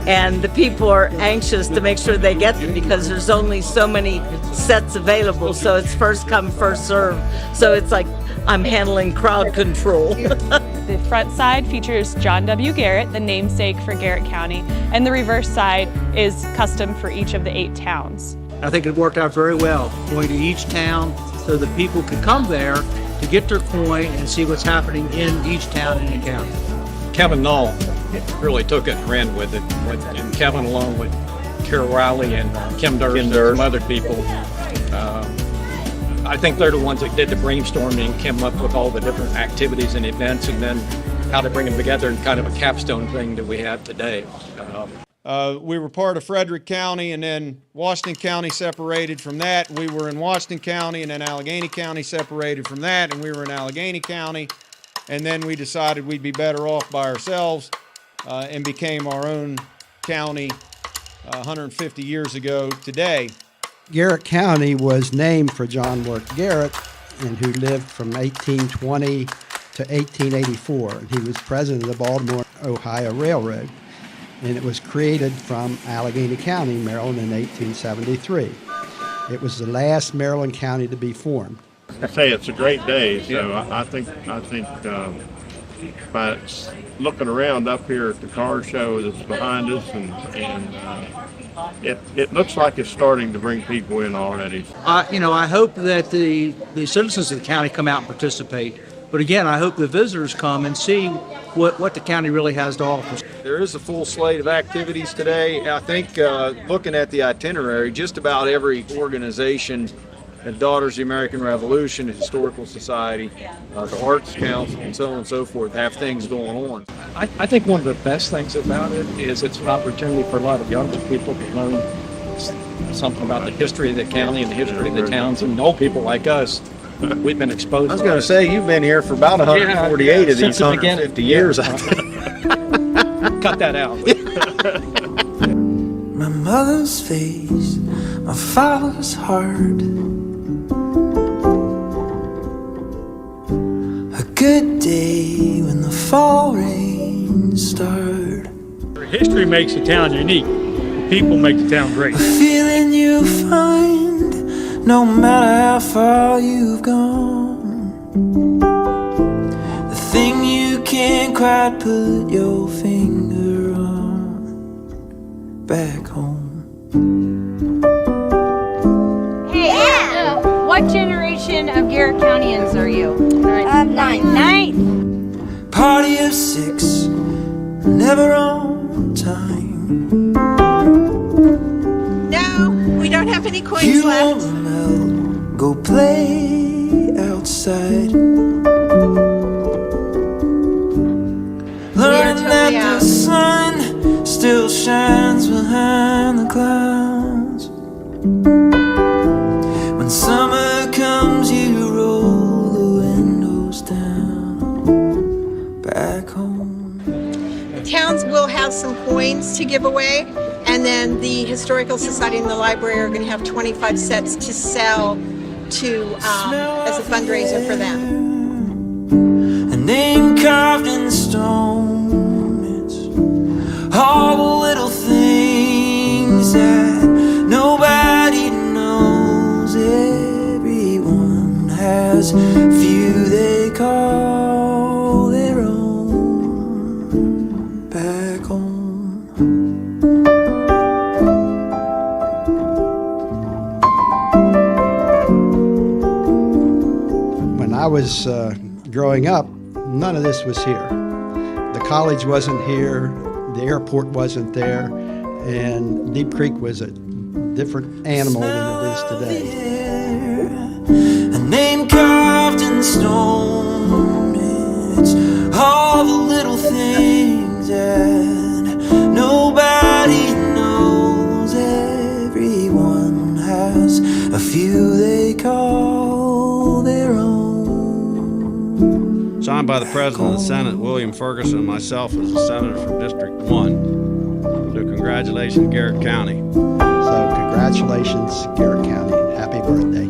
[SPEAKER 16] And the people are anxious to make sure they get them because there's only so many sets available. So it's first come, first serve. So it's like I'm handling crowd control.
[SPEAKER 18] The front side features John W. Garrett, the namesake for Garrett County, and the reverse side is custom for each of the 8 towns.
[SPEAKER 17] I think it worked out very well, going to each town so that people could come there to get their coin and see what's happening in each town in the county.
[SPEAKER 15] Kevin Knoll really took it and ran with it, and Kevin, along with Carol Riley and Kim Durst and some other people. I think they're the ones that did the brainstorming and came up with all the different activities and events, and then how to bring them together in kind of a capstone thing that we have today.
[SPEAKER 19] We were part of Frederick County, and then Washington County separated from that. We were in Washington County, and then Allegheny County separated from that, and we were in Allegheny County. And then we decided we'd be better off by ourselves and became our own county 150 years ago today.
[SPEAKER 20] Garrett County was named for John Worth Garrett, and who lived from 1820 to 1884. And he was president of the Baltimore, Ohio Railroad. And it was created from Allegheny County, Maryland in 1873. It was the last Maryland county to be formed.
[SPEAKER 21] I say it's a great day, so I think
[SPEAKER 15] by looking around up here at the car show that's behind us, and it looks like it's starting to bring people in already.
[SPEAKER 17] I hope that the citizens of the county come out and participate. But again, I hope the visitors come and see what the county really has to offer.
[SPEAKER 15] There is a full slate of activities today. I think looking at the itinerary, just about every organization, the Daughters of the American Revolution, the Historical Society, the Arts Council, and so on and so forth, have things going on.
[SPEAKER 21] I think one of the best things about it is it's an opportunity for a lot of younger people to learn something about the history of the county and the history of the towns, and old people like us. We've been exposed.
[SPEAKER 15] I was going to say, you've been here for about 148 of these 150 years.
[SPEAKER 21] Cut that out.
[SPEAKER 22] My mother's face, my father's heart. A good day when the fall rains start.
[SPEAKER 21] History makes a town unique. People make the town great.
[SPEAKER 22] A feeling you find no matter how far you've gone. The thing you can't quite put your finger on. Back home.
[SPEAKER 10] Hey, what generation of Garrett Countyans are you? Ninth.
[SPEAKER 22] Party of 6, never on time.
[SPEAKER 10] No, we don't have any coins
[SPEAKER 22] You
[SPEAKER 10] left.
[SPEAKER 22] won't melt, go play outside. Learn that the sun still shines behind the clouds. When summer comes, you roll the windows down. Back home.
[SPEAKER 10] Towns will have some coins to give away, and then the Historical Society and the library are going to have 25 sets to sell to as a fundraiser for them.
[SPEAKER 22] A name carved in stone. It's all the little things that nobody knows. Everyone has few they call their own. Back home.
[SPEAKER 20] When I was growing up, none of this was here. The college wasn't here, the airport wasn't there, and Deep Creek was a different animal than it is today.
[SPEAKER 22] A name carved in stone. It's all the little things that nobody knows. Everyone has a few they call their own.
[SPEAKER 19] Signed by the President of the Senate, William Ferguson, and myself as a senator from District 1. So congratulations, Garrett County.
[SPEAKER 20] So congratulations, Garrett County. Happy birthday.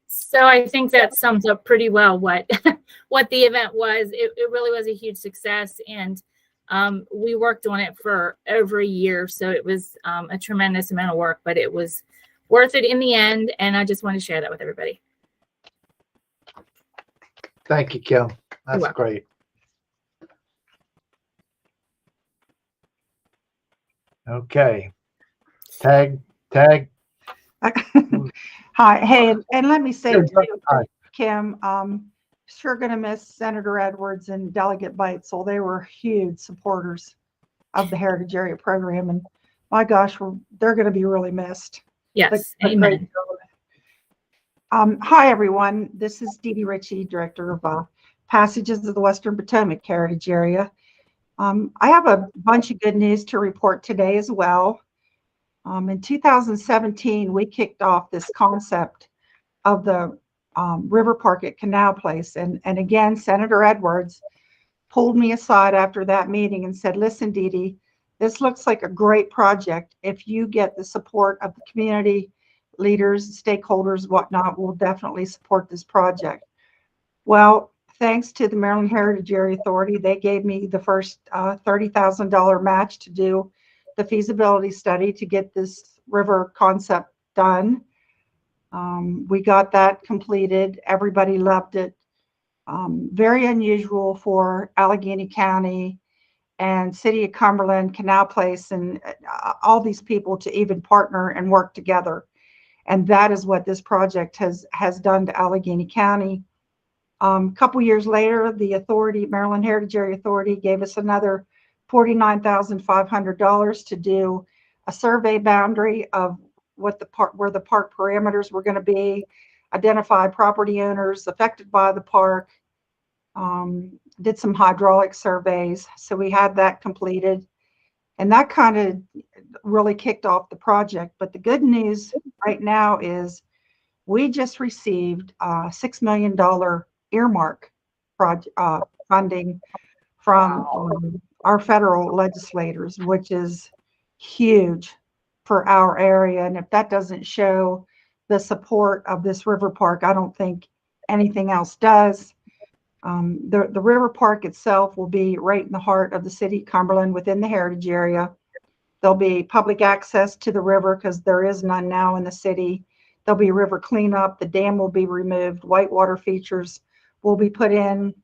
[SPEAKER 13] So I think that sums up pretty well what what the event was. It really was a huge success, and we worked on it for over a year. So it was a tremendous amount of work, but it was worth it in the end. And I just want to share that with everybody.
[SPEAKER 4] Thank you, Kim. That's
[SPEAKER 13] welcome.
[SPEAKER 4] great. Okay. Tag.
[SPEAKER 23] Hi, hey, and let me say,
[SPEAKER 4] Sure,
[SPEAKER 23] too,
[SPEAKER 4] hi.
[SPEAKER 23] Kim, sure gonna miss Senator Edwards and Delegate Beitzel. They were huge supporters of the Heritage Area Program, and my gosh, they're gonna be really missed.
[SPEAKER 13] Yes,
[SPEAKER 23] But
[SPEAKER 13] amen.
[SPEAKER 23] great job. Hi, everyone. This is Dee Dee Ritchie, Director of Passages of the Western Potomac Heritage Area. I have a bunch of good news to report today as well. In 2017, we kicked off this concept of the River Park at Canal Place. And again, Senator Edwards pulled me aside after that meeting and said, listen, Dee Dee, this looks like a great project if you get the support of the community leaders, stakeholders, whatnot, will definitely support this project. Well, thanks to the Maryland Heritage Area Authority, they gave me the first $30,000 match to do the feasibility study to get this river concept done. We got that completed. Everybody loved it. Very unusual for Allegheny County and City of Cumberland, Canal Place, and all these people to even partner and work together. And that is what this project has done to Allegheny County. A couple years later, the authority, Maryland Heritage Area Authority, gave us another $49,500 to do a survey boundary of what the park, where the park parameters were going to be, identify property owners affected by the park, did some hydraulic surveys. So we had that completed, and that kind of really kicked off the project. But the good news right now is we just received $6 million earmark project funding from our federal legislators, which is huge for our area. And if that doesn't show the support of this river park, I don't think anything else does. The river park itself will be right in the heart of the city of Cumberland within the heritage area. There'll be public access to the river because there is none now in the city. There'll be river cleanup. The dam will be removed. Whitewater features will be put in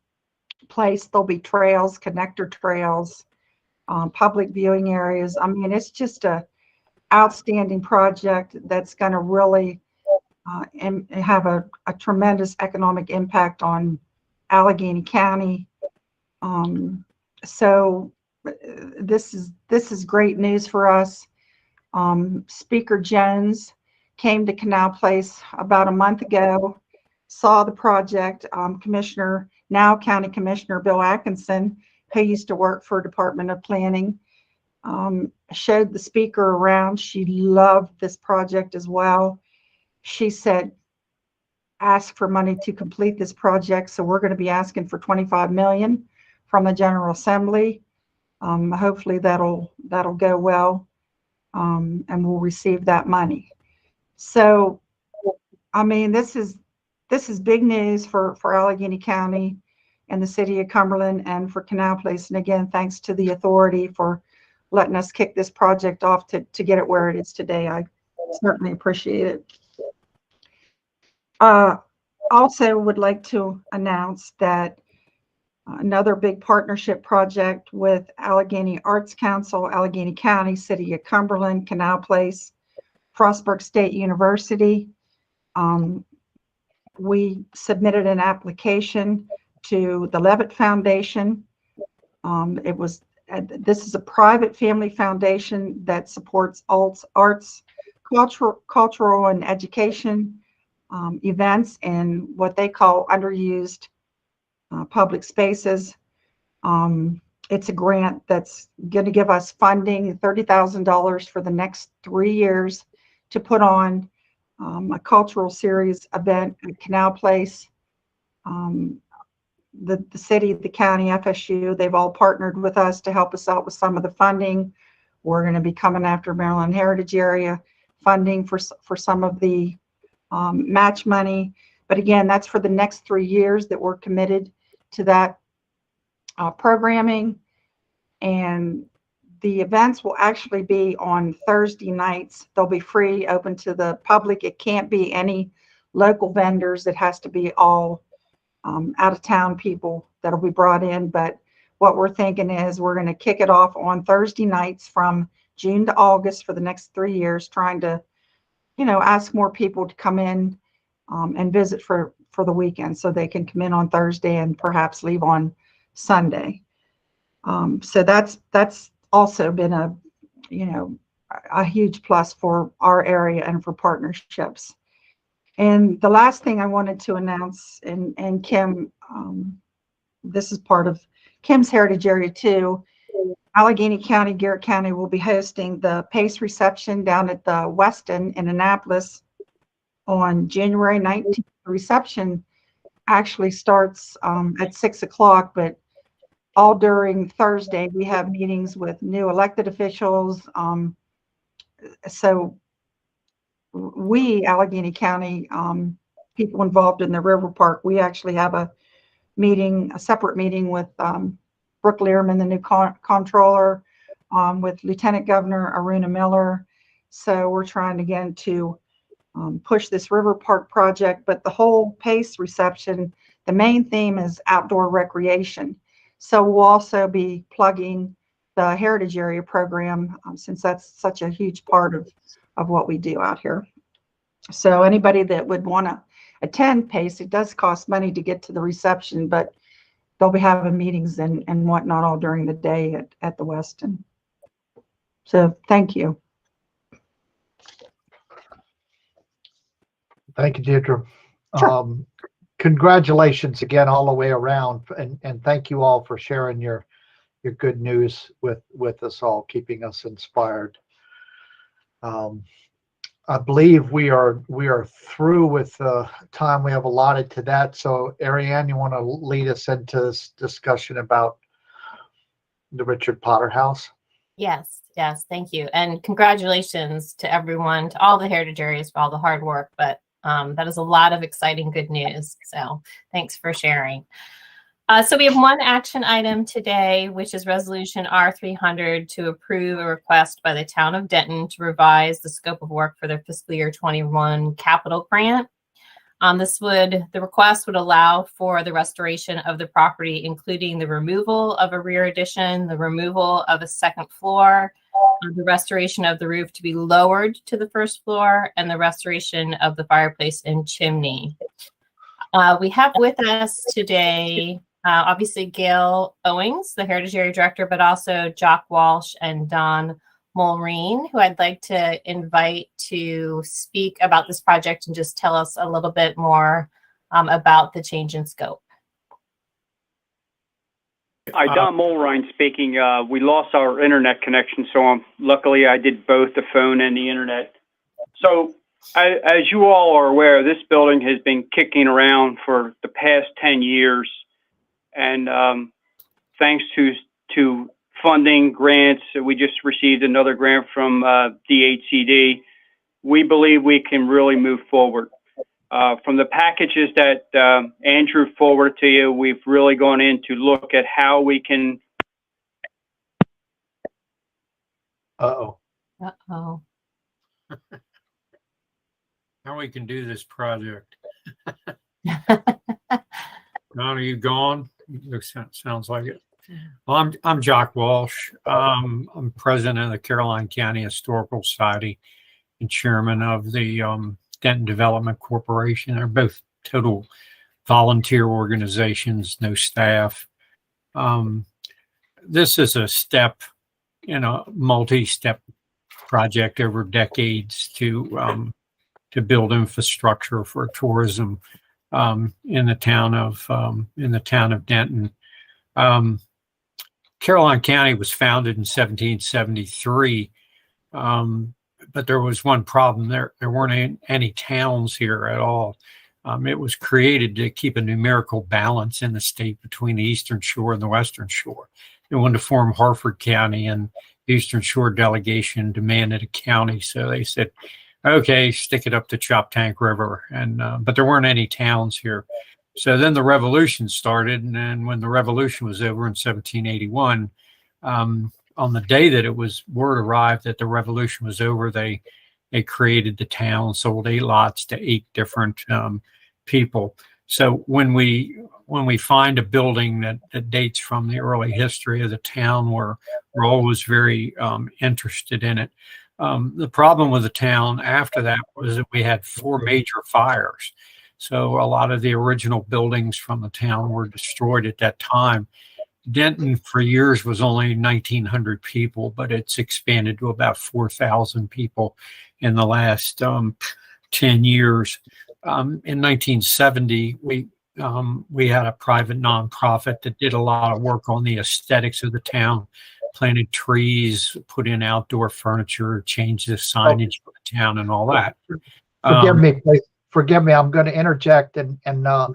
[SPEAKER 23] place. There'll be trails, connector trails, public viewing areas. I mean, it's just a outstanding project that's going to really and have a tremendous economic impact on Allegheny County. So this is great news for us. Speaker Jones came to Canal Place about a month ago, saw the project. Commissioner, now County Commissioner Bill Atkinson, who used to work for Department of Planning, showed the speaker around. She loved this project as well. She said, ask for money to complete this project. So we're going to be asking for $25 million from the General Assembly. Hopefully that'll go well, and we'll receive that money. So, I mean, this is big news for Allegheny County and the city of Cumberland and for Canal Place. And again, thanks to the authority for letting us kick this project off to get it where it is today. I certainly appreciate it. Also would like to announce that another big partnership project with Allegheny Arts Council, Allegheny County, City of Cumberland, Canal Place, Frostburg State University. We submitted an application to the Levitt Foundation. This is a private family foundation that supports arts, cultural and education events in what they call underused public spaces. It's a grant that's going to give us funding, $30,000 for the next 3 years to put on a cultural series event at Canal Place. The city, the county, FSU, they've all partnered with us to help us out with some of the funding. We're going to be coming after Maryland Heritage Area funding for some of the match money. But again, that's for the next 3 years that we're committed to that programming. And the events will actually be on Thursday nights. They'll be free, open to the public. It can't be any local vendors. It has to be all out of town people that'll be brought in. But what we're thinking is we're going to kick it off on Thursday nights from June to August for the next 3 years, trying to, ask more people to come in and visit for the weekend so they can come in on Thursday and perhaps leave on Sunday. So that's also been a huge plus for our area and for partnerships. And the last thing I wanted to announce, and Kim, this is part of Kim's Heritage Area too. Allegheny County, Garrett County will be hosting the PACE reception down at the Westin in Annapolis on January 19th. The reception actually starts at 6 o'clock, but all during Thursday, we have meetings with new elected officials. So we, Allegheny County, people involved in the River Park, we actually have a meeting, a separate meeting with Brooke Learman, the new comptroller, with Lieutenant Governor Aruna Miller. So we're trying again to push this River Park project, but the whole PACE reception, the main theme is outdoor recreation. So we'll also be plugging the Heritage Area program, since that's such a huge part of what we do out here. So anybody that would want to attend PACE, it does cost money to get to the reception, but they'll be having meetings and whatnot all during the day at the Westin. So thank you.
[SPEAKER 4] Thank you, Deirdre.
[SPEAKER 23] Sure.
[SPEAKER 4] Congratulations again all the way around, and thank you all for sharing your good news with us all, keeping us inspired. I believe we are through with the time we have allotted to that. So Ariane, you want to lead us into this discussion about the Richard Potter House?
[SPEAKER 1] Yes, thank you. And congratulations to everyone, to all the Heritage Areas for all the hard work, but that is a lot of exciting good news. So thanks for sharing. So we have one action item today, which is Resolution R300 to approve a request by the Town of Denton to revise the scope of work for their fiscal year 21 capital grant. The request would allow for the restoration of the property, including the removal of a rear addition, the removal of a second floor, the restoration of the roof to be lowered to the first floor, and the restoration of the fireplace and chimney. We have with us today, obviously, Gail Owings, the Heritage Area Director, but also Jock Walsh and Don Mulreen, who I'd like to invite to speak about this project and just tell us a little bit more about the change in scope.
[SPEAKER 5] Hi, Don Mulreen speaking. We lost our internet connection, so luckily I did both the phone and the internet. So as you all are aware, this building has been kicking around for the past 10 years. And thanks to funding grants, we just received another grant from DHCD. We believe we can really move forward. From the packages that Andrew forwarded to you, we've really gone in to look at how we can. Uh-oh.
[SPEAKER 1] Uh-oh.
[SPEAKER 6] How we can do this project. Don, are you gone? Sounds like it. Well, I'm Jock Walsh. I'm president of the Caroline County Historical Society and chairman of the Denton Development Corporation. They're both total volunteer organizations, no staff. This is a step in a multi-step project over decades to build infrastructure for tourism in the town of Denton. Caroline County was founded in 1773, but there was one problem. There weren't any towns here at all. It was created to keep a numerical balance in the state between the Eastern Shore and the Western Shore. They wanted to form Harford County, and the Eastern Shore delegation demanded a county, so they said, okay, stick it up the Choptank River. And but there weren't any towns here. So then the revolution started, and then when the revolution was over in 1781, on the day that word arrived that the revolution was over, they created the town, sold 8 lots to 8 different people. So when we find a building that dates from the early history of the town, we're always very interested in it. The problem with the town after that was that we had 4 major fires. So a lot of the original buildings from the town were destroyed at that time. Denton for years was only 1,900 people, but it's expanded to about 4,000 people in the last 10 years. In 1970, we had a private nonprofit that did a lot of work on the aesthetics of the town, planted trees, put in outdoor furniture, changed the signage of the town and all that.
[SPEAKER 4] Forgive me, please. Forgive me. I'm going to interject, and I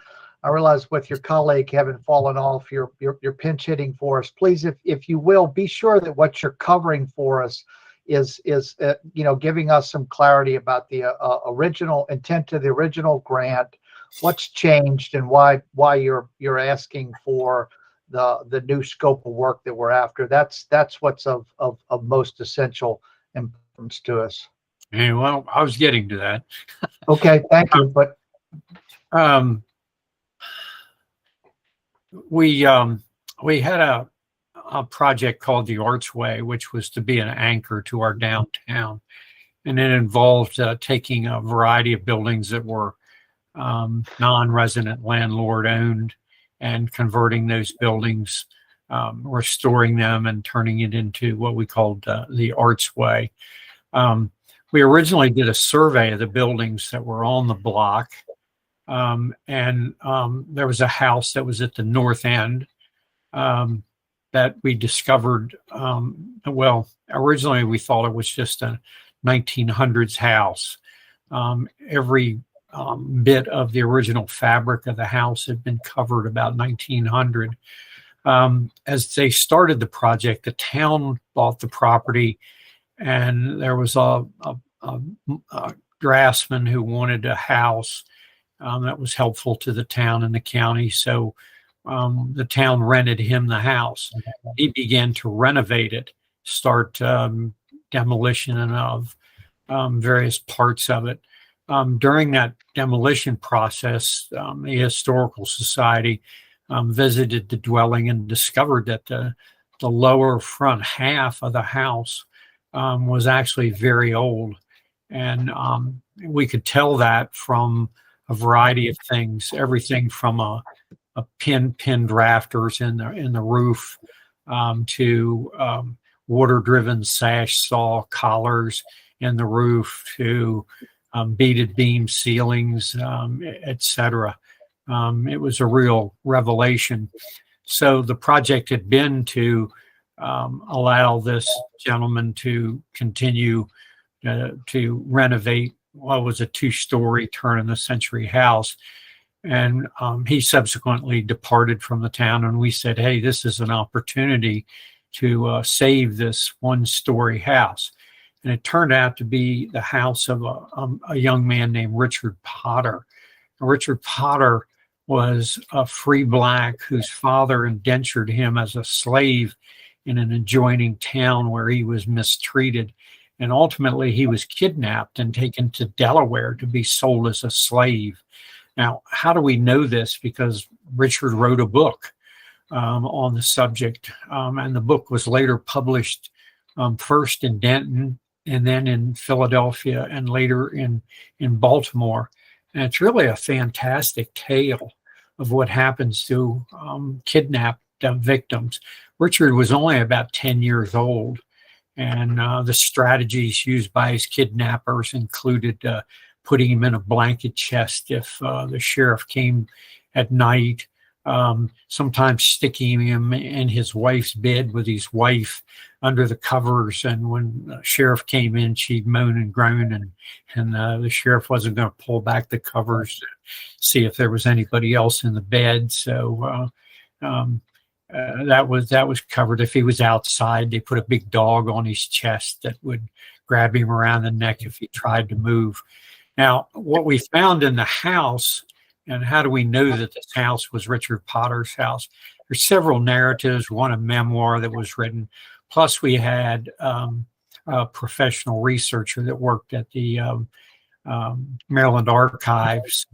[SPEAKER 4] realize with your colleague having fallen off, you're pinch hitting for us. Please, if you will, be sure that what you're covering for us is giving us some clarity about the original intent of the original grant, what's changed, and why you're asking for the new scope of work that we're after. That's what's of most essential importance to us.
[SPEAKER 6] Hey, well, I was getting to that.
[SPEAKER 4] Okay, thank you. But
[SPEAKER 6] we had a project called the Archway, which was to be an anchor to our downtown, and it involved taking a variety of buildings that were non-resident landlord owned and converting those buildings, restoring them and turning it into what we called the Archway. We originally did a survey of the buildings that were on the block, and there was a house that was at the north end that we discovered. Well, originally we thought it was just a 1900s house. Every bit of the original fabric of the house had been covered about 1900. As they started the project, the town bought the property, and there was a draftsman who wanted a house that was helpful to the town and the county. So the town rented him the house. He began to renovate it, start demolition of various parts of it. During that demolition process, the Historical Society visited the dwelling and discovered that the lower front half of the house was actually very old. And we could tell that from a variety of things, everything from a pinned rafters in the roof to water-driven sash saw collars in the roof to beaded beam ceilings, etc. It was a real revelation. So the project had been to allow this gentleman to continue to renovate what was a 2-story turn-of-the-century house. And he subsequently departed from the town, and we said, hey, this is an opportunity to save this 1-story house. And it turned out to be the house of a young man named Richard Potter. Richard Potter was a free black whose father indentured him as a slave in an adjoining town where he was mistreated. And ultimately, he was kidnapped and taken to Delaware to be sold as a slave. Now, how do we know this? Because Richard wrote a book on the subject, and the book was later published first in Denton and then in Philadelphia and later in Baltimore. And it's really a fantastic tale of what happens to kidnapped victims. Richard was only about 10 years old, and the strategies used by his kidnappers included putting him in a blanket chest if the sheriff came at night, sometimes sticking him in his wife's bed with his wife under the covers. And when the sheriff came in, she'd moan and groan, and the sheriff wasn't going to pull back the covers to see if there was anybody else in the bed. So that was covered. If he was outside, they put a big dog on his chest that would grab him around the neck if he tried to move. Now, what we found in the house, and how do we know that this house was Richard Potter's house? There's several narratives, one a memoir that was written, plus we had a professional researcher that worked at the Maryland Archives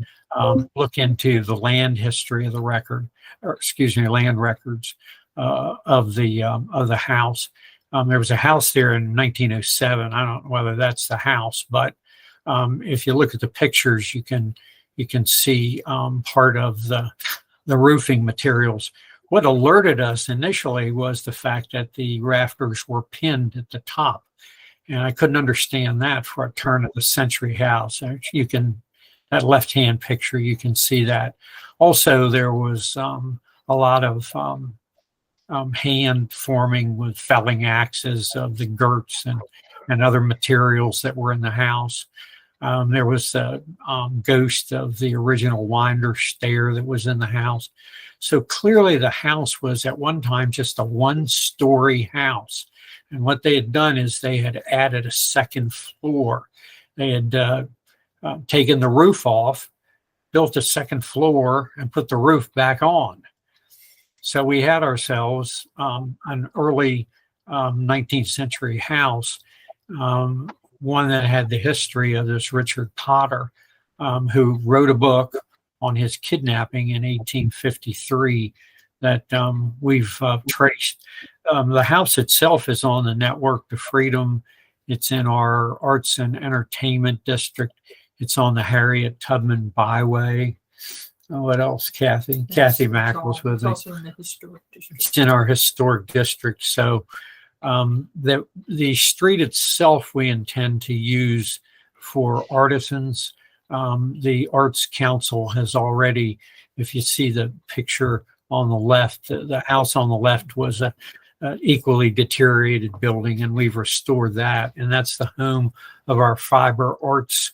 [SPEAKER 6] look into the land history of the record, or excuse me, land records of the house. There was a house there in 1907. I don't know whether that's the house, but if you look at the pictures, you can see part of the roofing materials. What alerted us initially was the fact that the rafters were pinned at the top, and I couldn't understand that for a turn-of-the-century house. That left-hand picture, you can see that. Also, there was a lot of hand forming with felling axes of the girts and other materials that were in the house. There was the ghost of the original winder stair that was in the house. So clearly the house was at one time just a one-story house. And what they had done is they had added a second floor. They had taken the roof off, built a second floor, and put the roof back on. So we had ourselves an early 19th century house, one that had the history of this Richard Potter, who wrote a book on his kidnapping in 1853 that we've traced. The house itself is on the Network to Freedom. It's in our Arts and Entertainment District. It's on the Harriet Tubman Byway. What else, Kathy? Kathy Mack was with us. It's in our historic district. So the street itself we intend to use for artisans. The Arts Council has already, if you see the picture on the left, the house on the left was a equally deteriorated building, and we've restored that. And that's the home of our fiber arts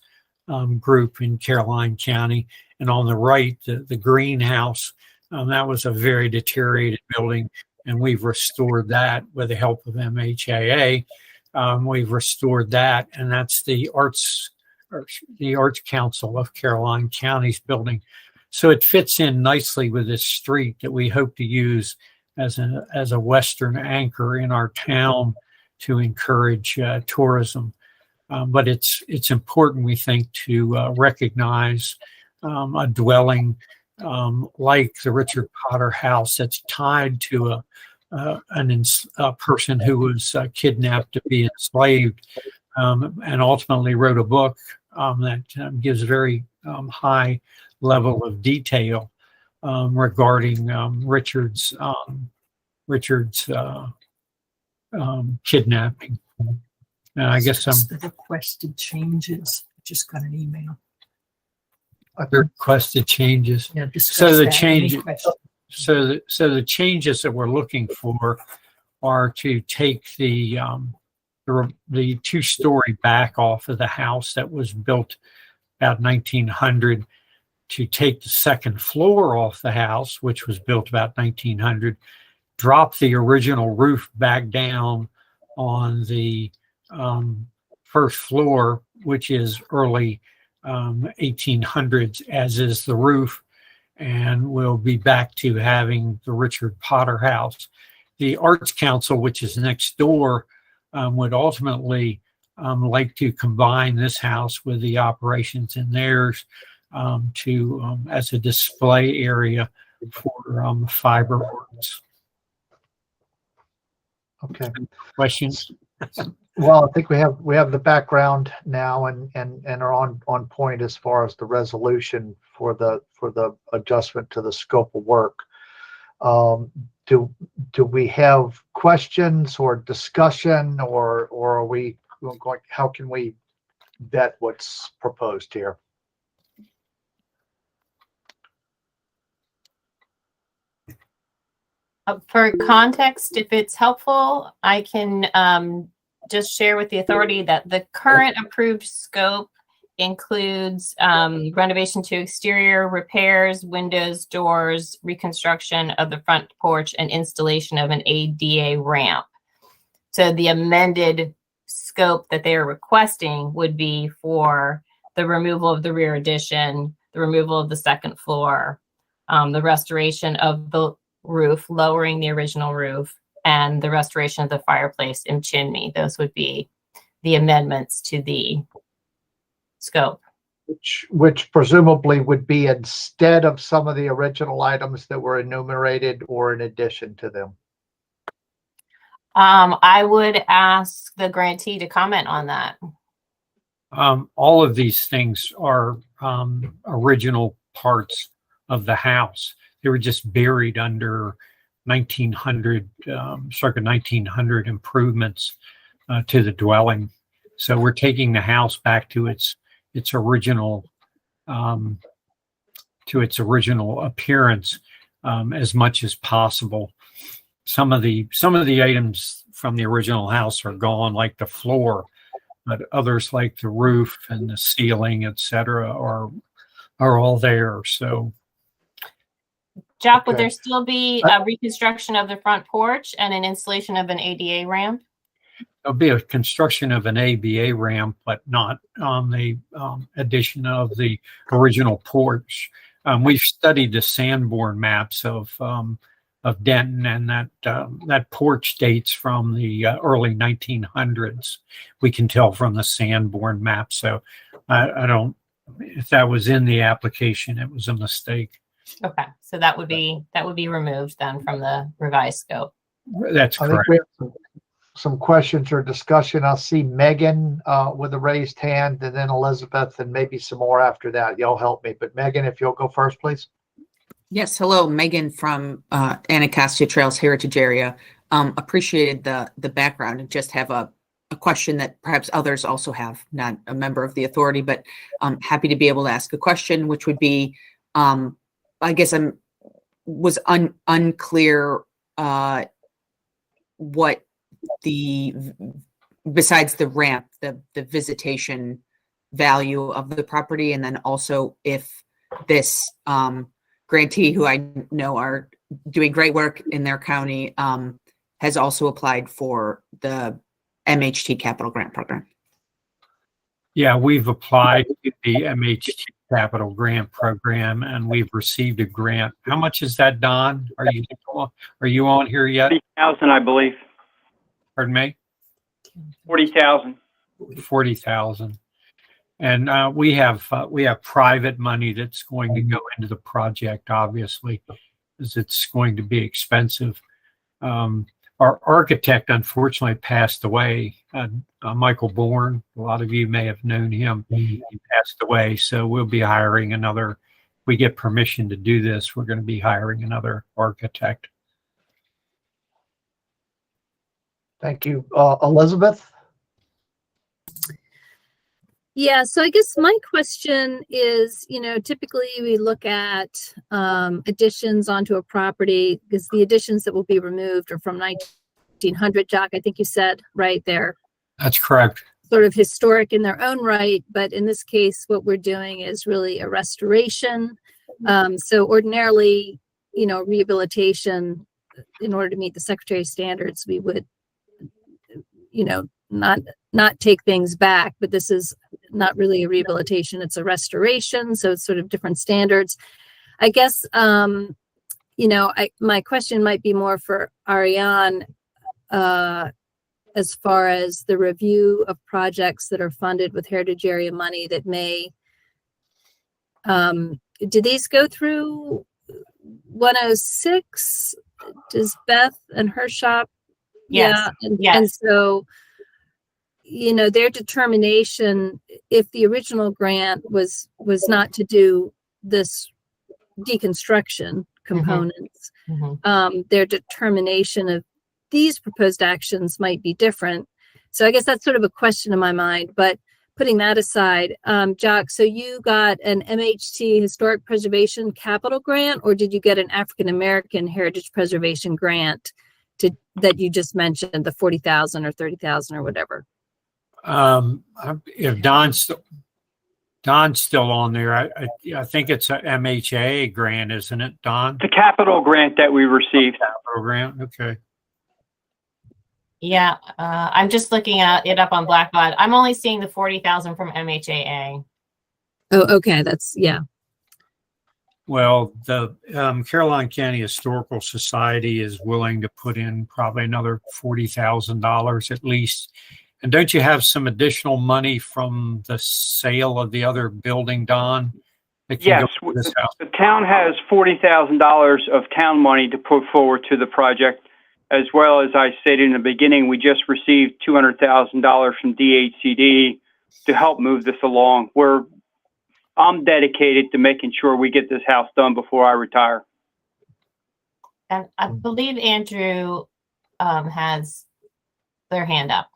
[SPEAKER 6] group in Caroline County. And on the right, the greenhouse, that was a very deteriorated building, and we've restored that with the help of MHAA. We've restored that, and that's the Arts Council of Caroline County's building. So it fits in nicely with this street that we hope to use as a Western anchor in our town to encourage tourism. But it's important, we think, to recognize a dwelling like the Richard Potter house that's tied to a person who was kidnapped to be enslaved, and ultimately wrote a book that gives very high level of detail regarding Richard's kidnapping. And I guess
[SPEAKER 3] the requested changes. Just got an email.
[SPEAKER 6] The requested changes.
[SPEAKER 3] Yeah,
[SPEAKER 6] So the
[SPEAKER 3] that.
[SPEAKER 6] change,
[SPEAKER 3] Any questions?
[SPEAKER 6] so the changes that we're looking for are to take the two-story back off of the house that was built about 1900, to take the second floor off the house, which was built about 1900, drop the original roof back down on the first floor, which is early 1800s, as is the roof, and we'll be back to having the Richard Potter house. The Arts Council, which is next door, would ultimately like to combine this house with the operations in theirs to as a display area for fiber arts.
[SPEAKER 4] Okay.
[SPEAKER 6] Questions?
[SPEAKER 4] Well, I think we have the background now and are on point as far as the resolution for the adjustment to the scope of work. Do we have questions or discussion, or are we going? How can we vet what's proposed here?
[SPEAKER 1] For context, if it's helpful, I can just share with the authority that the current approved scope includes renovation to exterior, repairs, windows, doors, reconstruction of the front porch, and installation of an ADA ramp. So the amended scope that they are requesting would be for the removal of the rear addition, the removal of the second floor, the restoration of the roof, lowering the original roof, and the restoration of the fireplace and chimney. Those would be the amendments to the scope.
[SPEAKER 4] Which presumably would be instead of some of the original items that were enumerated, or in addition to them.
[SPEAKER 1] I would ask the grantee to comment on that.
[SPEAKER 6] All of these things are original parts of the house. They were just buried under 1900, circa 1900 improvements to the dwelling. So we're taking the house back to its original appearance as much as possible. Some of the items from the original house are gone, like the floor, but others like the roof and the ceiling, etc., are all there. So
[SPEAKER 1] Jack, would
[SPEAKER 4] Okay.
[SPEAKER 1] there still be a reconstruction of the front porch and an installation of an ADA ramp?
[SPEAKER 6] There'll be a construction of an ABA ramp, but not on the addition of the original porch. We've studied the Sanborn maps of Denton, and that porch dates from the early 1900s. We can tell from the Sanborn map. So I don't. If that was in the application, it was a mistake.
[SPEAKER 1] Okay, so that would be removed then from the revised scope.
[SPEAKER 6] That's
[SPEAKER 4] I think
[SPEAKER 6] correct.
[SPEAKER 4] we have some questions or discussion. I'll see Megan with a raised hand, and then Elizabeth, and maybe some more after that. Y'all help me. But Megan, if you'll go first, please.
[SPEAKER 8] Yes, hello, Megan from Anacostia Trails Heritage Area. Appreciated the background and just have a question that perhaps others also have, not a member of the authority, but I'm happy to be able to ask a question, which would be, I guess was unclear what besides the ramp, the visitation value of the property, and then also if this grantee, who I know are doing great work in their county, has also applied for the MHT Capital Grant Program.
[SPEAKER 6] Yeah, we've applied to the MHT Capital Grant Program, and we've received a grant. How much is that, Don? Are you on here yet?
[SPEAKER 5] 40,000, I believe.
[SPEAKER 6] Pardon me?
[SPEAKER 5] 40,000.
[SPEAKER 6] 40,000. And we have private money that's going to go into the project, obviously, because it's going to be expensive. Our architect, unfortunately, passed away. Michael Bourne, a lot of you may have known him. He passed away, so we'll be hiring another. We get permission to do this. We're going to be hiring another architect.
[SPEAKER 4] Thank you. Elizabeth?
[SPEAKER 9] Yeah, so I guess my question is, typically we look at additions onto a property because the additions that will be removed are from 1900, Jack, I think you said, right there.
[SPEAKER 6] That's correct.
[SPEAKER 9] Sort of historic in their own right, but in this case, what we're doing is really a restoration. So ordinarily, rehabilitation, in order to meet the Secretary's standards, we would, not take things back, but this is not really a rehabilitation, it's a restoration. So it's sort of different standards. I guess, my question might be more for Ariane, as far as the review of projects that are funded with Heritage Area money that may, do these go through 106? Does Beth and her shop?
[SPEAKER 1] Yes.
[SPEAKER 9] Yeah.
[SPEAKER 1] Yes.
[SPEAKER 9] And so, their determination, if the original grant was not to do this deconstruction components, their determination of these proposed actions might be different. So I guess that's sort of a question in my mind, but putting that aside, Jack, so you got an MHT Historic Preservation Capital Grant, or did you get an African American Heritage Preservation Grant that you just mentioned, the 40,000 or 30,000 or whatever?
[SPEAKER 6] If Don's still on there, I think it's a MHA grant, isn't it, Don?
[SPEAKER 5] The capital grant that we received.
[SPEAKER 6] Capital grant, okay.
[SPEAKER 1] Yeah, I'm just looking at it up on Blackbaud. I'm only seeing the 40,000 from MHAA.
[SPEAKER 9] Oh, okay, yeah.
[SPEAKER 6] Well, the Caroline County Historical Society is willing to put in probably another $40,000 at least. And don't you have some additional money from the sale of the other building, Don?
[SPEAKER 5] Yes, the town has $40,000 of town money to put forward to the project, as well as I stated in the beginning, we just received $200,000 from DHCD to help move this along. I'm dedicated to making sure we get this house done before I retire.
[SPEAKER 1] And I believe Andrew has their hand up.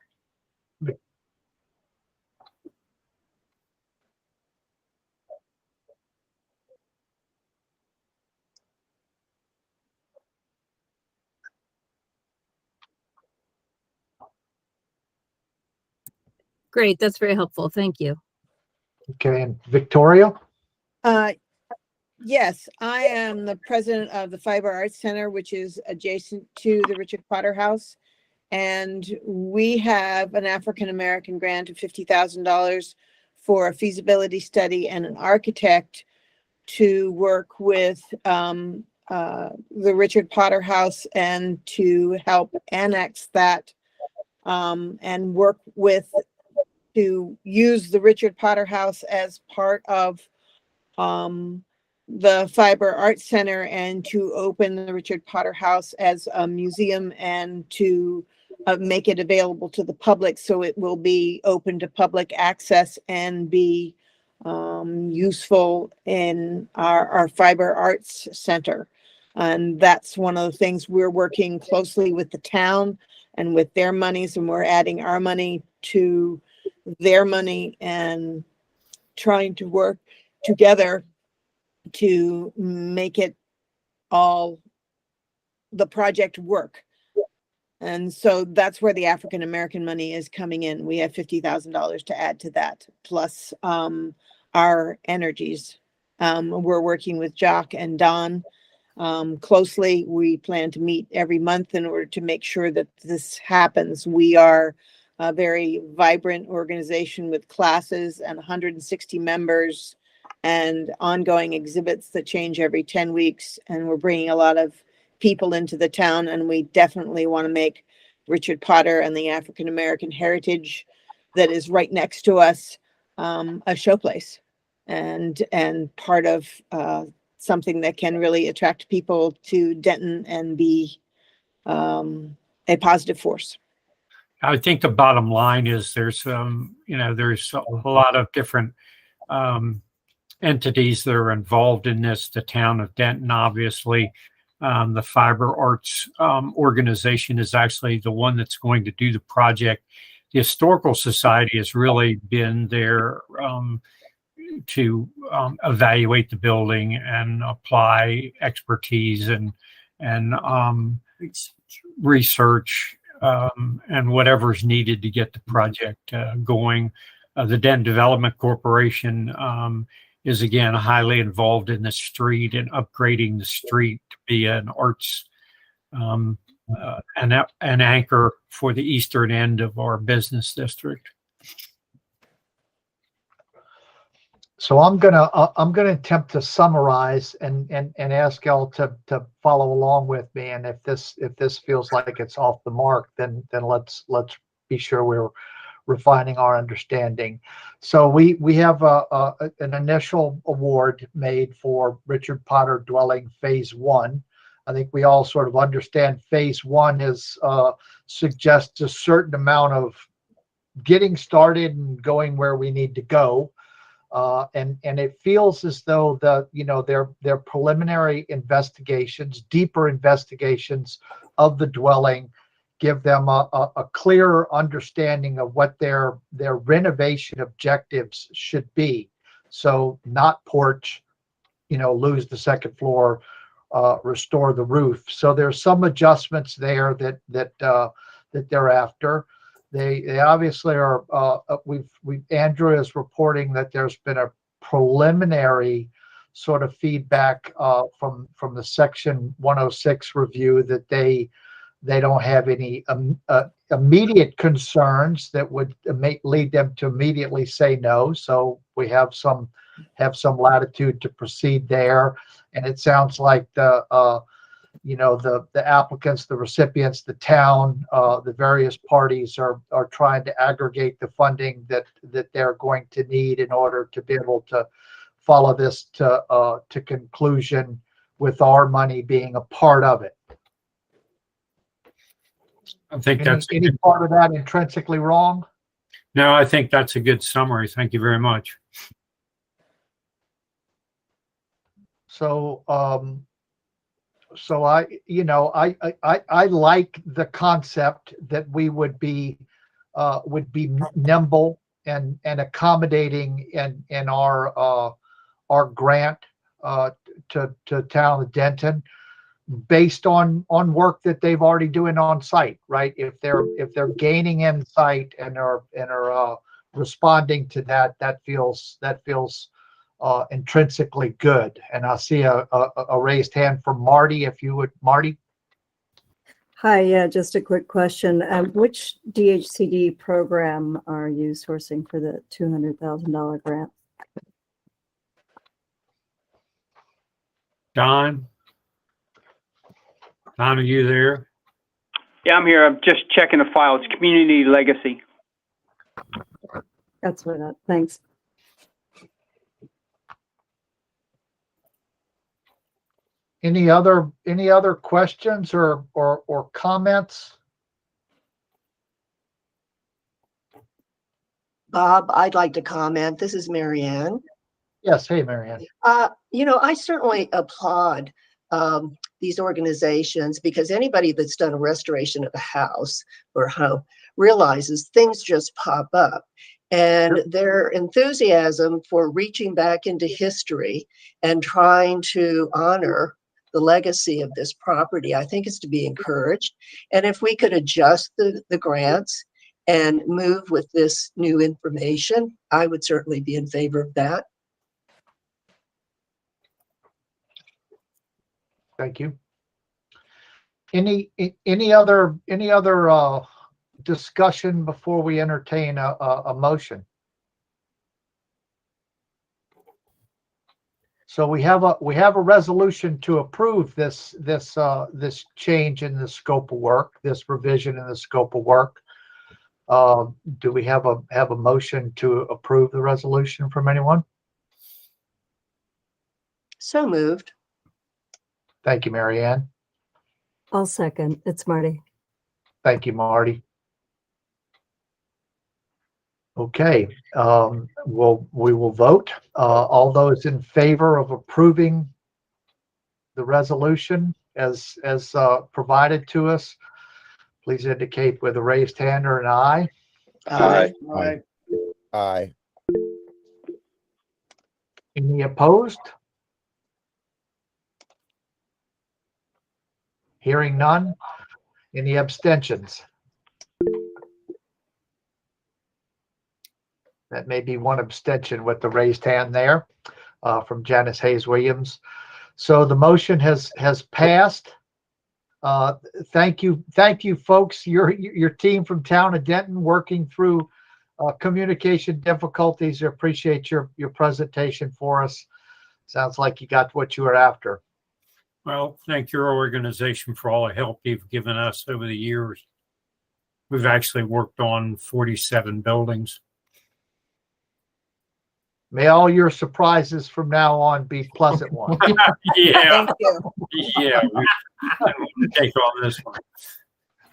[SPEAKER 9] Great, that's very helpful. Thank you.
[SPEAKER 4] Okay, and Victoria?
[SPEAKER 2] Yes, I am the president of the Fiber Arts Center, which is adjacent to the Richard Potter House. And we have an African American grant of $50,000 for a feasibility study and an architect to work with the Richard Potter House and to help annex that and work with to use the Richard Potter House as part of the Fiber Arts Center and to open the Richard Potter House as a museum and to make it available to the public, so it will be open to public access and be useful in our Fiber Arts Center. And that's one of the things we're working closely with the town and with their monies, and we're adding our money to their money and trying to work together to make it all, the project work. And so that's where the African American money is coming in. We have $50,000 to add to that, plus our energies. We're working with Jock and Don closely. We plan to meet every month in order to make sure that this happens. We are a very vibrant organization with classes and 160 members and ongoing exhibits that change every 10 weeks. And we're bringing a lot of people into the town, and we definitely want to make Richard Potter and the African American heritage that is right next to us a showplace and part of something that can really attract people to Denton and be a positive force.
[SPEAKER 6] I think the bottom line is there's there's a lot of different entities that are involved in this. The town of Denton, obviously. The Fiber Arts organization is actually the one that's going to do the project. The Historical Society has really been there to evaluate the building and apply expertise and research and whatever's needed to get the project going. The Denton Development Corporation is again highly involved in the street and upgrading the street to be an arts an anchor for the eastern end of our business district.
[SPEAKER 4] So I'm gonna attempt to summarize and ask y'all to follow along with me. And if this feels like it's off the mark, then let's be sure we're refining our understanding. So we have an initial award made for Richard Potter Dwelling Phase 1. I think we all sort of understand Phase 1 is suggests a certain amount of getting started and going where we need to go. And it feels as though their preliminary investigations, deeper investigations of the dwelling, give them a clearer understanding of what their renovation objectives should be. So not porch, lose the second floor, restore the roof. So there's some adjustments there that they're after. They obviously are. Andrew is reporting that there's been a preliminary sort of feedback from the Section 106 review that they don't have any immediate concerns that would lead them to immediately say no. So we have some latitude to proceed there. And it sounds like the applicants, the recipients, the town, the various parties are trying to aggregate the funding that they're going to need in order to be able to follow this to conclusion, with our money being a part of it.
[SPEAKER 6] I think that's
[SPEAKER 4] any part of that intrinsically wrong?
[SPEAKER 6] No, I think that's a good summary. Thank you very much.
[SPEAKER 4] So, I like the concept that we would be nimble and accommodating in our grant to town of Denton, based on work that they've already doing on site, right? If they're gaining insight and are responding to that feels intrinsically good. And I see a raised hand from Marty, if you would, Marty.
[SPEAKER 7] Hi, yeah, just a quick question. Which DHCD program are you sourcing for the $200,000 grant?
[SPEAKER 6] Don, are you there?
[SPEAKER 5] Yeah, I'm here. I'm just checking the file. It's Community Legacy.
[SPEAKER 7] That's what I, thanks.
[SPEAKER 4] Any other questions or comments?
[SPEAKER 11] Bob, I'd like to comment. This is Mary Ann.
[SPEAKER 4] Yes. Hey, Mary Ann.
[SPEAKER 11] I certainly applaud these organizations, because anybody that's done a restoration of a house or home realizes things just pop up. And their enthusiasm for reaching back into history and trying to honor the legacy of this property, I think, is to be encouraged. And if we could adjust the grants and move with this new information, I would certainly be in favor of that.
[SPEAKER 4] Thank you. Any other discussion before we entertain a motion? So we have a resolution to approve this change in the scope of work, this revision in the scope of work. Do we have a motion to approve the resolution from anyone?
[SPEAKER 11] So moved.
[SPEAKER 4] Thank you, Mary Ann.
[SPEAKER 7] I'll second. It's Marty.
[SPEAKER 4] Thank you, Marty. Okay, we will vote. All those in favor of approving the resolution as provided to us, please indicate with a raised hand or an aye.
[SPEAKER 11] Aye.
[SPEAKER 12] Aye. Aye.
[SPEAKER 4] Any opposed? Hearing none. Any abstentions? That may be one abstention with the raised hand there from Janice Hayes Williams. So the motion has passed. Thank you, folks. Your team from Town of Denton working through communication difficulties. I appreciate your presentation for us. Sounds like you got what you were after.
[SPEAKER 6] Well, thank your organization for all the help you've given us over the years. We've actually worked on 47 buildings.
[SPEAKER 4] May all your surprises from now on be pleasant ones.
[SPEAKER 6] Yeah.
[SPEAKER 11] Thank you.
[SPEAKER 6] Yeah. We take on this one.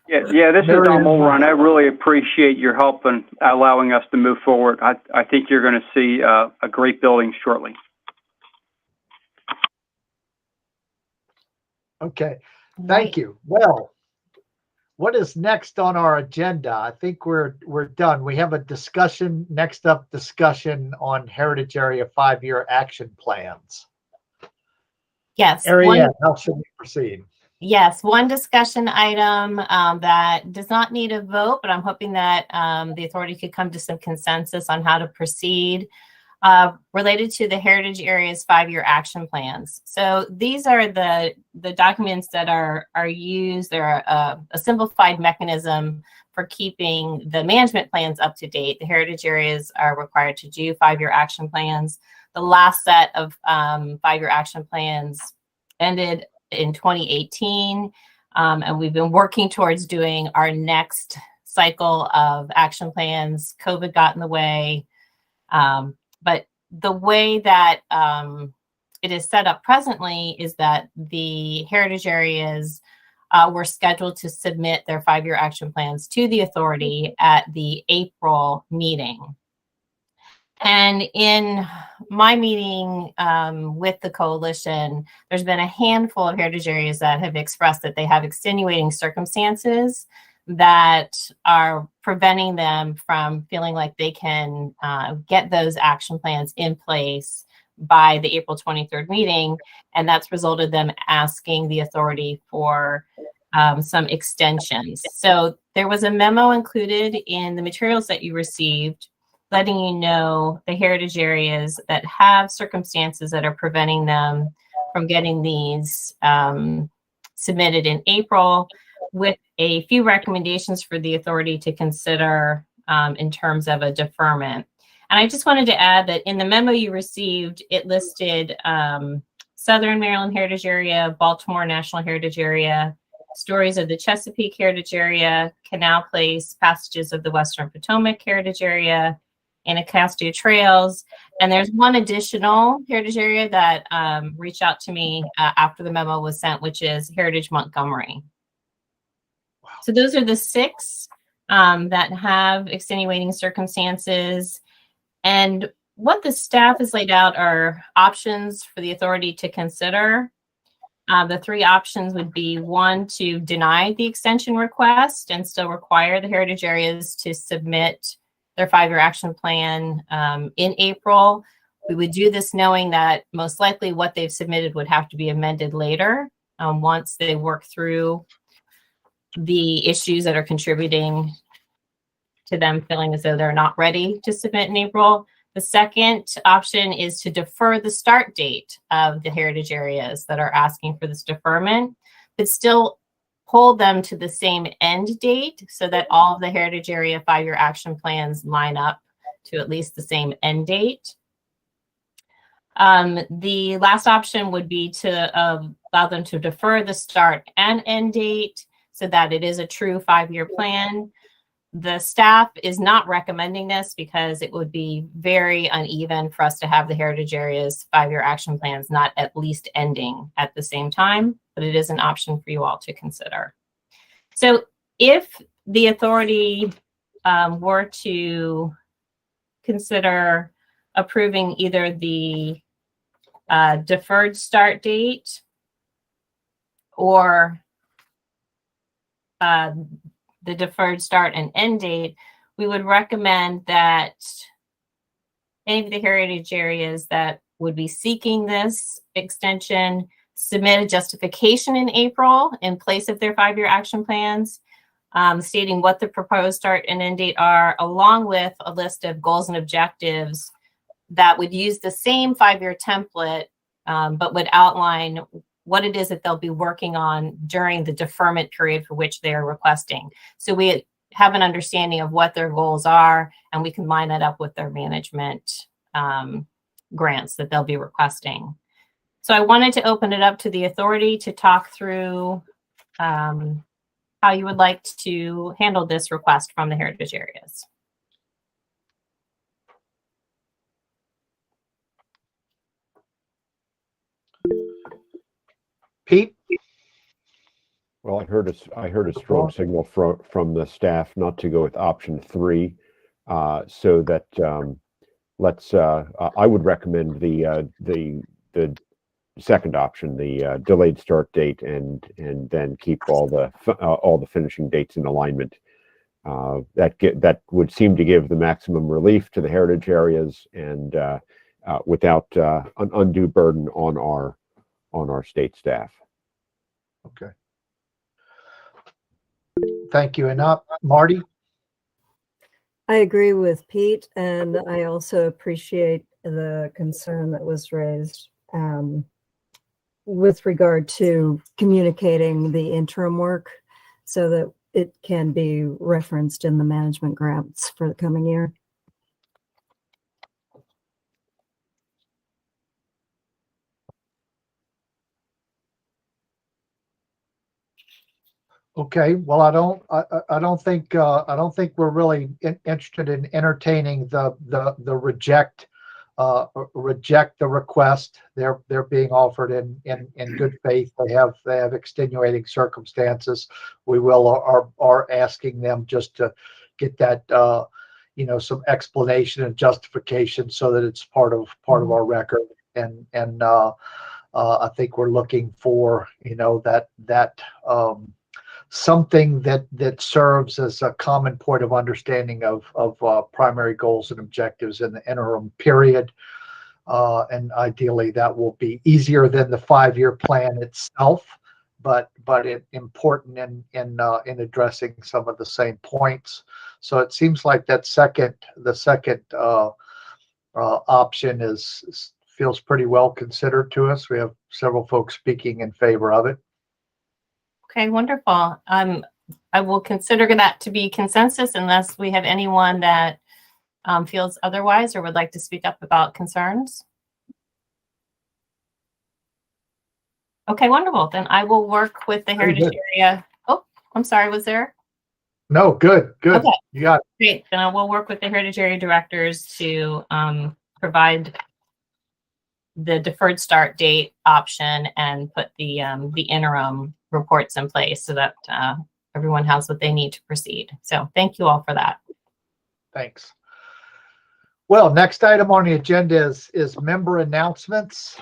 [SPEAKER 5] Yeah, this is Don Mulrine. I really appreciate your help in allowing us to move forward. I think you're going to see a great building shortly.
[SPEAKER 4] Okay, thank you. Well, what is next on our agenda? I think we're done. We have a discussion, next up discussion on Heritage Area 5-year action plans.
[SPEAKER 1] Yes.
[SPEAKER 4] Ariane, how should we proceed?
[SPEAKER 1] Yes, one discussion item that does not need a vote, but I'm hoping that the authority could come to some consensus on how to proceed related to the Heritage Area's 5-year action plans. So these are the documents that are used. They're a simplified mechanism for keeping the management plans up to date. The Heritage Areas are required to do 5-year action plans. The last set of 5-year action plans ended in 2018, and we've been working towards doing our next cycle of action plans. COVID got in the way, but the way that it is set up presently is that the Heritage Areas were scheduled to submit their 5-year action plans to the authority at the April meeting. And in my meeting with the coalition, there's been a handful of Heritage Areas that have expressed that they have extenuating circumstances that are preventing them from feeling like they can get those action plans in place by the April 23rd meeting. And that's resulted them asking the authority for some extensions. So there was a memo included in the materials that you received letting you know the heritage areas that have circumstances that are preventing them from getting these submitted in April, with a few recommendations for the authority to consider in terms of a deferment. And I just wanted to add that in the memo you received, it listed Southern Maryland Heritage Area, Baltimore National Heritage Area, Stories of the Chesapeake Heritage Area, Canal Place, Passages of the Western Potomac Heritage Area, Anacostia Trails. And there's one additional heritage area that reached out to me after the memo was sent, which is Heritage Montgomery. Wow. So those are the 6 that have extenuating circumstances. And what the staff has laid out are options for the authority to consider. The 3 options would be: 1, to deny the extension request and still require the heritage areas to submit their 5-year action plan in April. We would do this knowing that most likely what they've submitted would have to be amended later once they work through the issues that are contributing to them feeling as though they're not ready to submit in April. The second option is to defer the start date of the heritage areas that are asking for this deferment, but still hold them to the same end date so that all of the heritage area 5-year action plans line up to at least the same end date. The last option would be to allow them to defer the start and end date so that it is a true 5-year plan. The staff is not recommending this because it would be very uneven for us to have the heritage areas 5-year action plans not at least ending at the same time, but it is an option for you all to consider. So if the authority were to consider approving either the deferred start date or the deferred start and end date, we would recommend that any of the heritage areas that would be seeking this extension submit a justification in April in place of their 5-year action plans, stating what the proposed start and end date are, along with a list of goals and objectives that would use the same 5-year template, but would outline what it is that they'll be working on during the deferment period for which they are requesting. So we have an understanding of what their goals are, and we can line that up with their management grants that they'll be requesting. So I wanted to open it up to the authority to talk through how you would like to handle this request from the heritage areas.
[SPEAKER 4] Pete?
[SPEAKER 14] Well, I heard a strong signal from the staff not to go with option 3, so that I would recommend the second option, the delayed start date, and then keep all the finishing dates in alignment. That would seem to give the maximum relief to the heritage areas and without an undue burden on our state staff.
[SPEAKER 4] Okay. Thank you. And Marty?
[SPEAKER 7] I agree with Pete, and I also appreciate the concern that was raised with regard to communicating the interim work so that it can be referenced in the management grants for the coming year.
[SPEAKER 4] Okay, well, I don't think we're really interested in entertaining the reject the request. They're being offered in good faith. They have extenuating circumstances. We are asking them just to get that some explanation and justification so that it's part of our record. And I think we're looking for that something that serves as a common point of understanding of primary goals and objectives in the interim period. And ideally that will be easier than the 5-year plan itself, but important in addressing some of the same points. So it seems like the second option feels pretty well considered to us. We have several folks speaking in favor of it.
[SPEAKER 1] Okay, wonderful. I will consider that to be consensus unless we have anyone that feels otherwise or would like to speak up about concerns. Okay, wonderful. Then I will work with the Heritage Area. Oh, I'm sorry, was there?
[SPEAKER 4] No, good.
[SPEAKER 1] Okay.
[SPEAKER 4] You got it.
[SPEAKER 1] Great. Then I will work with the Heritage Area directors to provide the deferred start date option and put the interim reports in place so that everyone has what they need to proceed. So thank you all for that.
[SPEAKER 4] Thanks. Well, next item on the agenda is member announcements.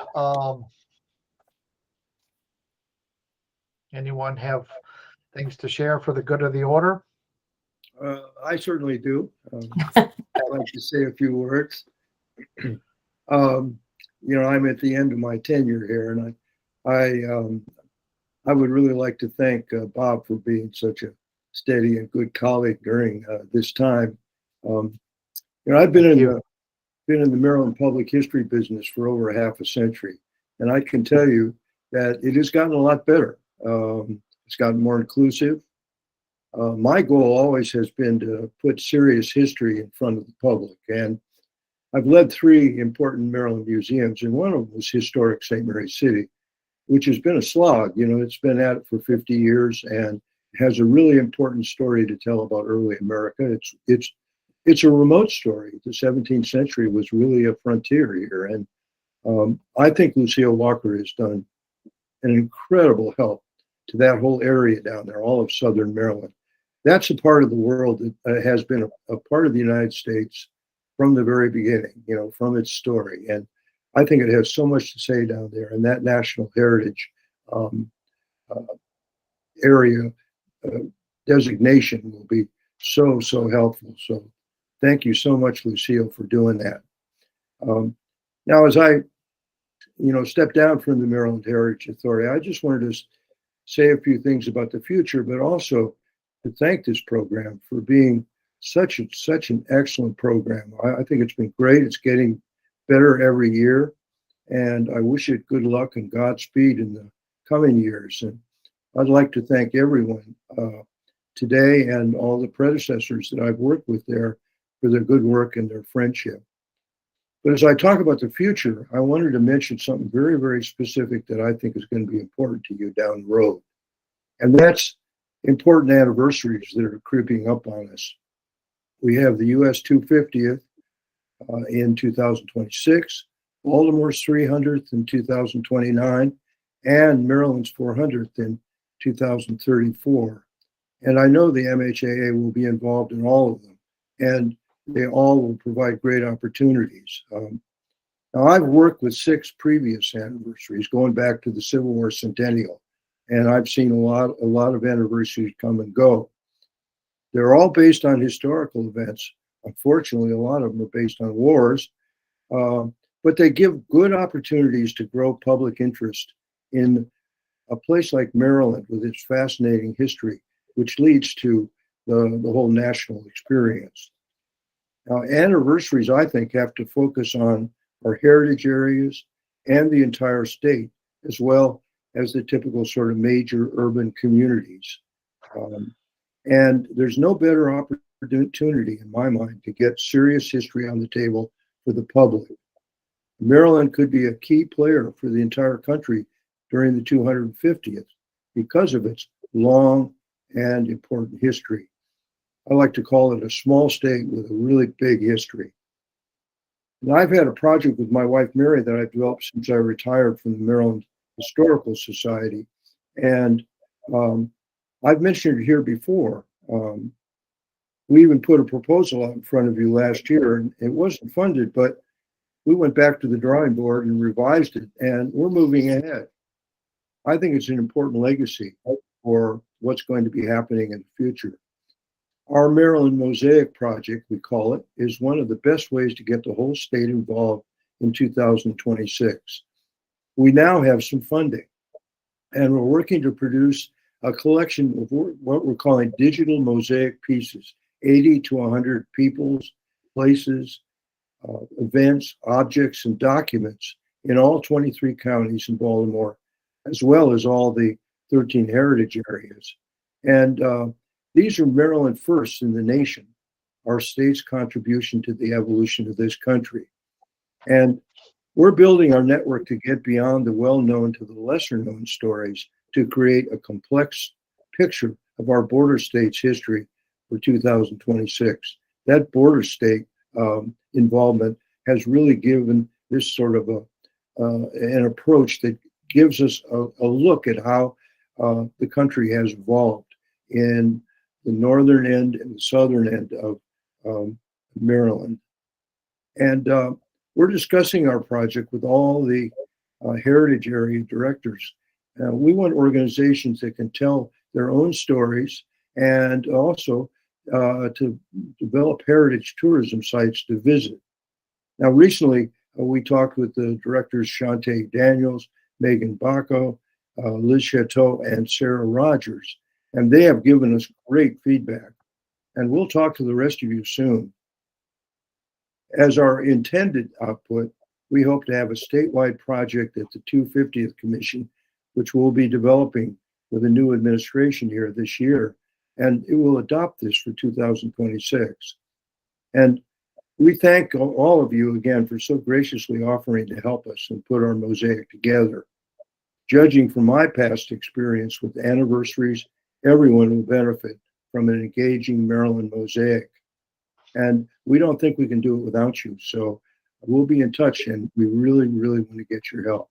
[SPEAKER 4] Anyone have things to share for the good of the order?
[SPEAKER 16] I certainly do. I'd like to say a few words. I'm at the end of my tenure here, and I would really like to thank Bob for being such a steady and good colleague during this time. I've been in the Maryland public history business for over half a century, and I can tell you that it has gotten a lot better. It's gotten more inclusive. My goal always has been to put serious history in front of the public, and I've led 3 important Maryland museums, and one of them was Historic St. Mary's City, which has been a slog. It's been at it for 50 years and has a really important story to tell about early America. It's a remote story. The 17th century was really a frontier here, and I think Lucille Walker has done an incredible help to that whole area down there, all of Southern Maryland. That's a part of the world that has been a part of the United States from the very beginning, from its story. And I think it has so much to say down there, and that national heritage area designation will be so helpful. So thank you so much, Lucille, for doing that. Now, as I step down from the Maryland Heritage Authority, I just wanted to say a few things about the future, but also to thank this program for being such an excellent program. I think it's been great. It's getting better every year, and I wish it good luck and Godspeed in the coming years. And I'd like to thank everyone today and all the predecessors that I've worked with there for their good work and their friendship. But as I talk about the future, I wanted to mention something very, very specific that I think is going to be important to you down the road. And that's important anniversaries that are creeping up on us. We have the US 250th in 2026, Baltimore's 300th in 2029, and Maryland's 400th in 2034. And I know the MHAA will be involved in all of them, and they all will provide great opportunities. Now, I've worked with 6 previous anniversaries going back to the Civil War centennial, and I've seen a lot of anniversaries come and go. They're all based on historical events. Unfortunately, a lot of them are based on wars, but they give good opportunities to grow public interest in a place like Maryland with its fascinating history, which leads to the whole national experience. Now, anniversaries, I think, have to focus on our heritage areas and the entire state, as well as the typical sort of major urban communities. And there's no better opportunity, in my mind, to get serious history on the table for the public. Maryland could be a key player for the entire country during the 250th because of its long and important history. I like to call it a small state with a really big history. And I've had a project with my wife, Mary, that I've developed since I retired from the Maryland Historical Society. And I've mentioned it here before. We even put a proposal out in front of you last year, and it wasn't funded, but we went back to the drawing board and revised it, and we're moving ahead. I think it's an important legacy for what's going to be happening in the future. Our Maryland Mosaic Project, we call it, is one of the best ways to get the whole state involved in 2026. We now have some funding. And we're working to produce a collection of what we're calling digital mosaic pieces, 80 to 100 peoples, places, events, objects, and documents in all 23 counties in Baltimore, as well as all the 13 heritage areas. And these are Maryland firsts in the nation, our state's contribution to the evolution of this country. And we're building our network to get beyond the well-known to the lesser-known stories to create a complex picture of our border state's history for 2026. That border state involvement has really given this sort of an approach that gives us a look at how the country has evolved in the northern end and the southern end of Maryland. And we're discussing our project with all the heritage area directors. We want organizations that can tell their own stories and also to develop heritage tourism sites to visit. Now, recently, we talked with the directors Shante Daniels, Megan Bacco, Liz Chateau, and Sarah Rogers, and they have given us great feedback. And we'll talk to the rest of you soon. As our intended output, we hope to have a statewide project at the 250th Commission, which we'll be developing with a new administration here this year, and it will adopt this for 2026. And we thank all of you again for so graciously offering to help us and put our mosaic together. Judging from my past experience with anniversaries, everyone will benefit from an engaging Maryland mosaic. And we don't think we can do it without you. So we'll be in touch, and we really, really want to get your help.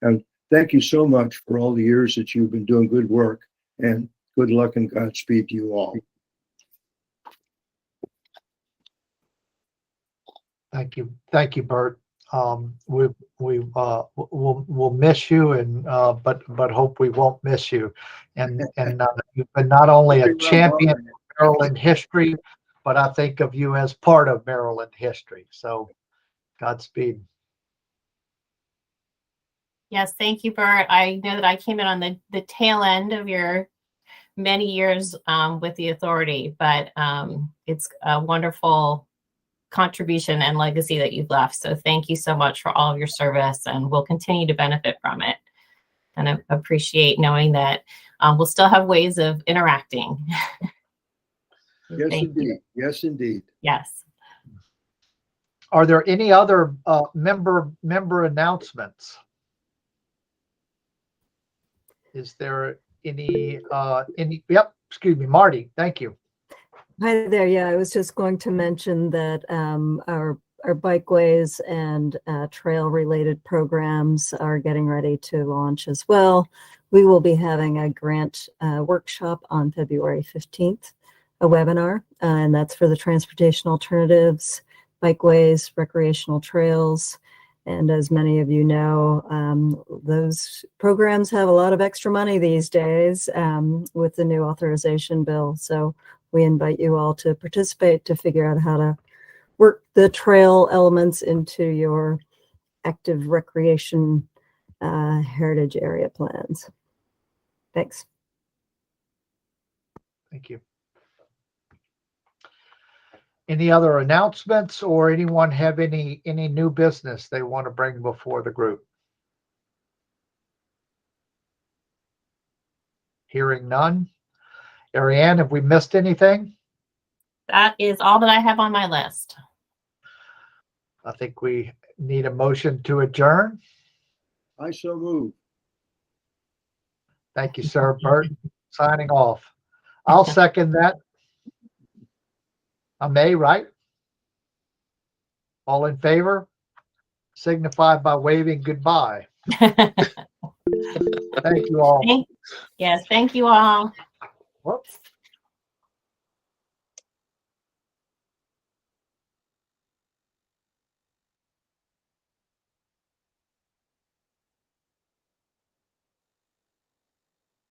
[SPEAKER 16] And thank you so much for all the years that you've been doing good work, and good luck and Godspeed to you all.
[SPEAKER 4] Thank you, Bert. We'll miss you, and but hope we won't miss you. And you've been not only a champion in Maryland history, but I think of you as part of Maryland history. So, Godspeed.
[SPEAKER 1] Yes, thank you, Bert. I know that I came in on the tail end of your many years with the authority, but it's a wonderful contribution and legacy that you've left. So thank you so much for all of your service, and we'll continue to benefit from it. And I appreciate knowing that we'll still have ways of interacting.
[SPEAKER 16] Yes, indeed. Yes, indeed.
[SPEAKER 1] Yes.
[SPEAKER 4] Are there any other member announcements? Is there any? Yep. Excuse me, Marty. Thank you.
[SPEAKER 7] Hi there. Yeah, I was just going to mention that our bikeways and trail related programs are getting ready to launch as well. We will be having a grant workshop on February 15th, a webinar, and that's for the transportation alternatives, bikeways, recreational trails. And as many of you know, those programs have a lot of extra money these days with the new authorization bill. So we invite you all to participate to figure out how to work the trail elements into your active recreation heritage area plans. Thanks.
[SPEAKER 4] Thank you. Any other announcements, or anyone have any new business they want to bring before the group? Hearing none. Ariane, have we missed anything?
[SPEAKER 1] That is all that I have on my list.
[SPEAKER 4] I think we need a motion to adjourn.
[SPEAKER 16] I so move.
[SPEAKER 4] Thank you, sir. Bert, signing off. I'll second that. I may, right? All in favor? Signify by waving goodbye. Thank you all.
[SPEAKER 1] Yes, thank you all.
[SPEAKER 4] Whoops.